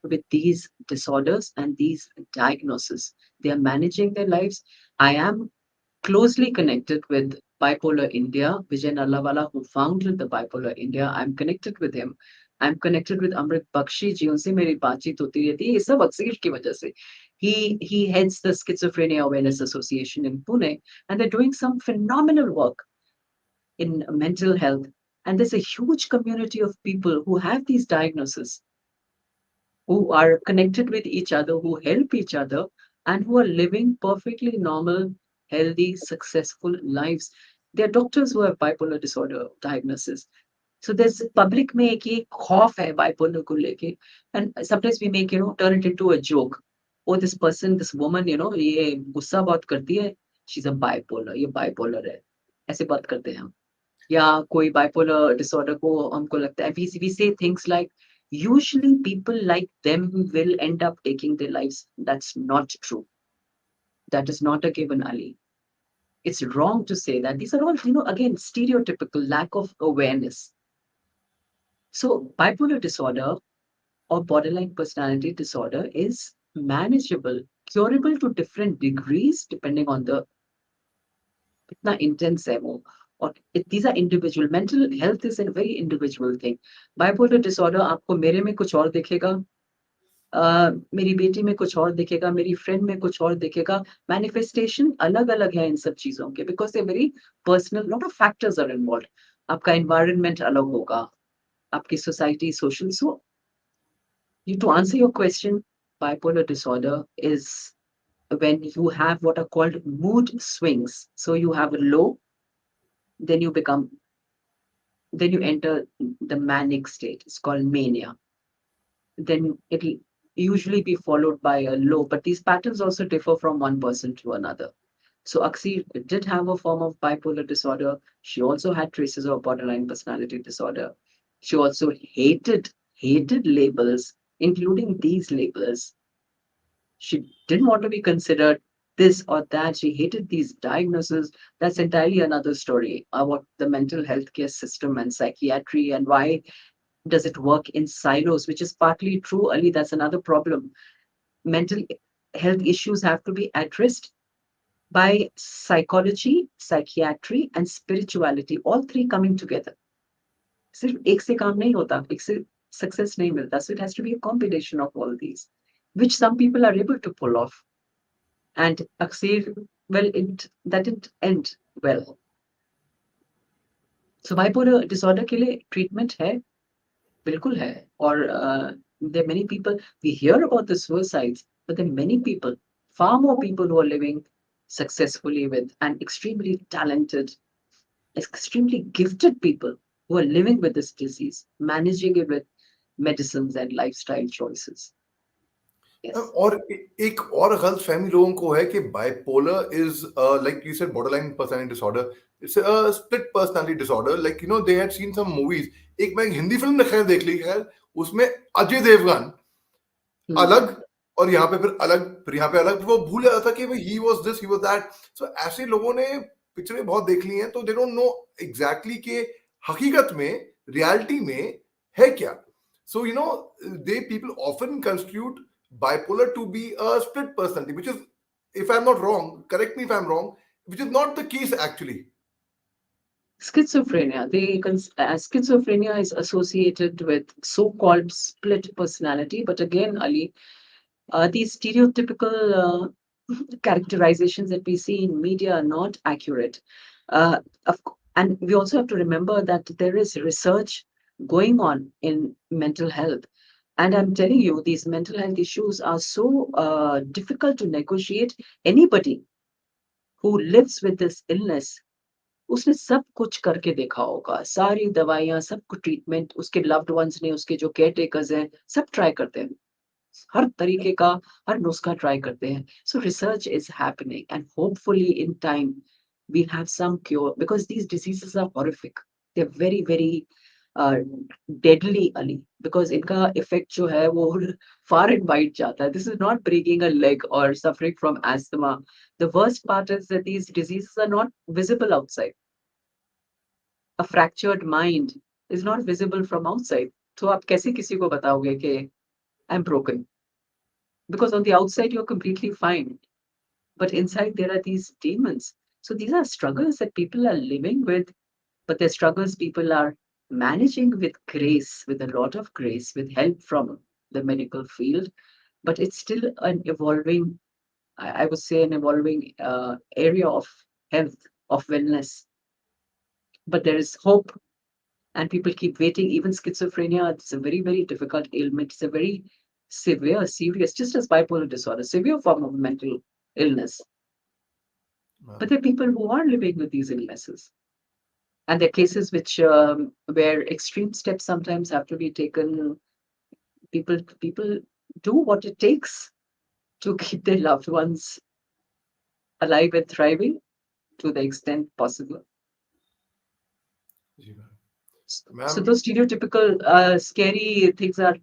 Speaker 2: with these disorders and these diagnoses. They are managing their lives. I am closely connected with Bipolar India, Vijay Nallawala, who founded the Bipolar India. I'm connected with him. I'm connected with Amrit Bakshi जी, उनसे मेरी बातचीत होती रहती है, ये सब अक्सर की वजह से. He heads the Schizophrenia Awareness Association in Pune, and they're doing some phenomenal work in mental health. And there's a huge community of people who have these diagnoses, who are connected with each other, who help each other, and who are living perfectly normal, healthy, successful lives. There are doctors who have bipolar disorder diagnosis. So there's public में एक ये खौफ है bipolar को लेके, and sometimes we make turn it into a joke. Oh, this person, this woman, ये गुस्सा बहुत करती है. She's a bipolar. ये bipolar है. ऐसे बात करते हैं हम. या कोई bipolar disorder को हमको लगता है, we say things like usually people like them will end up taking their lives. That's not true. That is not a given, Ali. It's wrong to say that. These are all, again, stereotypical lack of awareness. So bipolar disorder or borderline personality disorder is manageable, curable to different degrees depending on the कितना intense है वो. और these are individual. Mental health is a very individual thing. Bipolar disorder आपको मेरे में कुछ और दिखेगा, मेरी बेटी में कुछ और दिखेगा, मेरी फ्रेंड में कुछ और दिखेगा. मैनिफेस्टेशन अलग अलग है इन सब चीजों के, because they very personal, lot of factors are involve. आपका एनवायरनमेंट अलग होगा, आपकी society, social. So to answer your question, bipolar disorder is when you have what are called mood swings. So you have a low, then then you enter the manic state. It's called mania. Then it'll usually be followed by a low, but these patterns also differ from one person to another. So Aqseer did have a form of bipolar disorder. She also had traces of borderline personality disorder. She also hated labels, including these labels. She didn't want to be considered this or that. She hated these diagnoses. That's entirely another story about the mental health care system and psychiatry, and why does it work in silos, which is partly true, Ali. That's another problem. Mental health issues have to be addressed by psychology, psychiatry, and spirituality, all three coming together. सिर्फ एक से काम नहीं होता, एक से success नहीं मिलता. So it has to be a combination of all these, which some people are able to pull off. And Aqseer, well, that didn't end well. So bipolar disorder के लिए treatment है, बिल्कुल है. और there are many people, we hear about the suicides, but there are many people, far more people who are living successfully with, and extremely talented, extremely gifted people who are living with this disease, managing it with medicines and lifestyle choices. Yes.
Speaker 1: और एक और गलत फहमी लोगों को है कि bipolar is like you said borderline personality disorder. It's a split personality disorder. Like they had seen some movies. एक मैं हिंदी फिल्म ने खैर देख ली, खैर उसमें अजय देवगन अलग और यहाँ पे फिर अलग, फिर यहाँ पे अलग, वो भूल जाता था कि भाई he was this, he was that. So ऐसे लोगों ने पिक्चरें बहुत देख ली हैं, तो they don't know exactly कि हकीकत में, reality में है क्या. So people often constitute bipolar to be a split personality, which is, if I'm not wrong, correct me if I'm wrong, which is not the case actually.
Speaker 2: Schizophrenia. Schizophrenia is associated with so-called split personality, but again, Ali, these stereotypical characterizations that we see in media are not accurate. And we also have to remember that there is research going on in mental health. And I'm telling you, these mental health issues are so difficult to negotiate. Anybody who lives with this illness, उसने सब कुछ करके देखा होगा, सारी दवाइयाँ, सब कुछ ट्रीटमेंट, उसके लव्ड वंस ने, उसके जो केयर टेकर्स हैं, सब ट्राई करते हैं। हर तरीके का, हर नुस्खा ट्राई करते हैं। So research is happening and hopefully in time we'll have some cure because these diseases are horrific. They're very, very uh, deadly, Ali, because इनका effect जो है वो far and wide जाता है. This is not breaking a leg or suffering from asthma. The worst part is that these diseases are not visible outside. A fractured mind is not visible from outside. तो आप कैसे किसी को बताओगे कि I'm broken? Because on the outside you're completely fine, but inside there are these demons. So these are struggles that people are living with, but they're struggles people are managing with grace, with a lot of grace, with help from the medical field. But it's still an evolving, I would say, an evolving area of health, of wellness. But there is hope, and people keep waiting. Even schizophrenia, it's a very, very difficult ailment. It's a very severe, serious, just as bipolar disorder, severe form of mental illness. But
Speaker 1: Ma'am.
Speaker 2: there are people who are living with these illnesses. And there are cases which where extreme steps sometimes have to be taken. People do what it takes to keep their loved ones alive and thriving to the extent possible.
Speaker 1: जी ma'am.
Speaker 2: So
Speaker 1: Ma'am,
Speaker 2: those stereotypical scary things are,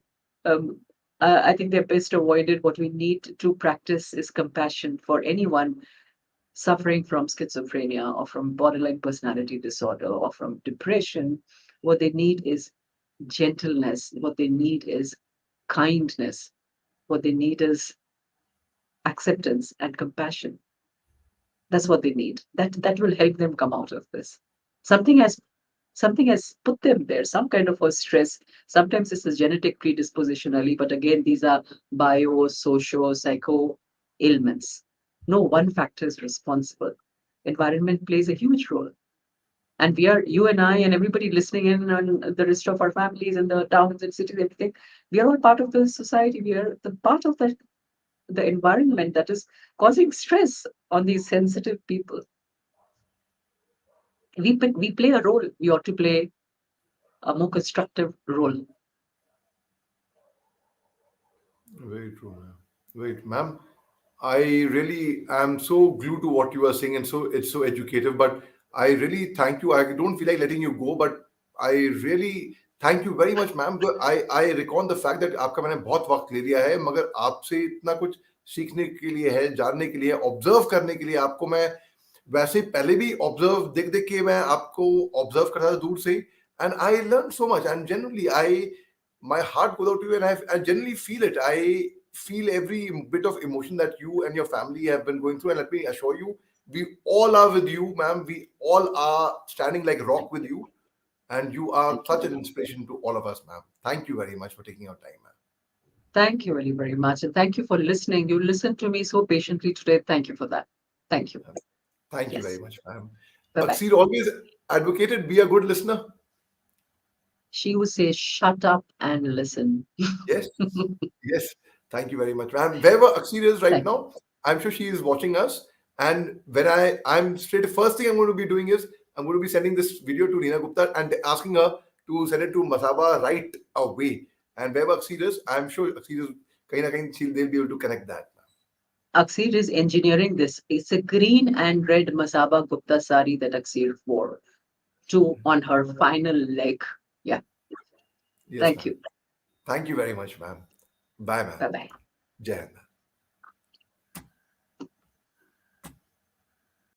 Speaker 2: um, I think they're best avoided. What we need to practice is compassion for anyone suffering from schizophrenia or from borderline personality disorder or from depression. What they need is gentleness. What they need is kindness. What they need is acceptance and compassion. That's what they need. That will help them come out of this. Something has something has put them there, some kind of a stress. Sometimes it's a genetic predispositionally, but again, these are bio, socio, psycho ailments. No one factor is responsible. Environment plays a huge role. And we are, you and I, and everybody listening in, and the rest of our families and the towns and cities, everything, we are all part of the society. We are the part of the environment that is causing stress on these sensitive people. We play a role. We ought to play a more constructive role.
Speaker 1: very true, ma'am. Wait, ma'am. I really am so glued to what you are saying, and so it's so educative. But I really thank you. I don't feel like letting you go, but I really thank you very much, ma'am. I recall the fact that आपका मैंने बहुत वक्त ले लिया है, मगर आपसे इतना कुछ सीखने के लिए है, जानने के लिए, ऑब्जर्व करने के लिए आपको मैं वैसे पहले भी ऑब्जर्व देख देख के मैं आपको ऑब्जर्व करता था दूर से and I learn so much and generally I my heart goes out to you and I generally feel it. I feel every bit of emotion that you and your family have been going through, and let me assure you, we all are with you, ma'am. We all are standing like rock with you, and you are
Speaker 2: Thank you
Speaker 1: such
Speaker 2: very
Speaker 1: an
Speaker 2: much.
Speaker 1: inspiration to all of us, ma'am. Thank you very much for taking your time, ma'am.
Speaker 2: Thank you very, very much. And thank you for listening. You listened to me so patiently today. Thank you for that. Thank you.
Speaker 1: Thank you very
Speaker 2: Yes.
Speaker 1: much, ma'am.
Speaker 2: Bye bye.
Speaker 1: Aqseer always advocated be a good listener.
Speaker 2: She would say, shut up and listen.
Speaker 1: Yes. Yes, thank you very much, ma'am. Wherever Aqseer is right
Speaker 2: Thank you.
Speaker 1: now, I'm sure she is watching us. And when I'm straight, first thing I'm going to be doing is I'm going to be sending this video to Reena Gupta and asking her to send it to Masaba right away. And wherever Aqseer is, I'm sure Aqseer is kahin na kahin, they'll be able to connect that.
Speaker 2: Aqseer is engineering this. It's a green and red Masaba Gupta sari that Aqseer wore to on her final leg. Yeah.
Speaker 1: Yes,
Speaker 2: Thank
Speaker 1: ma'am.
Speaker 2: you.
Speaker 1: Thank you very much, ma'am. Bye, ma'am.
Speaker 2: Bye bye.
Speaker 1: Jai Hind.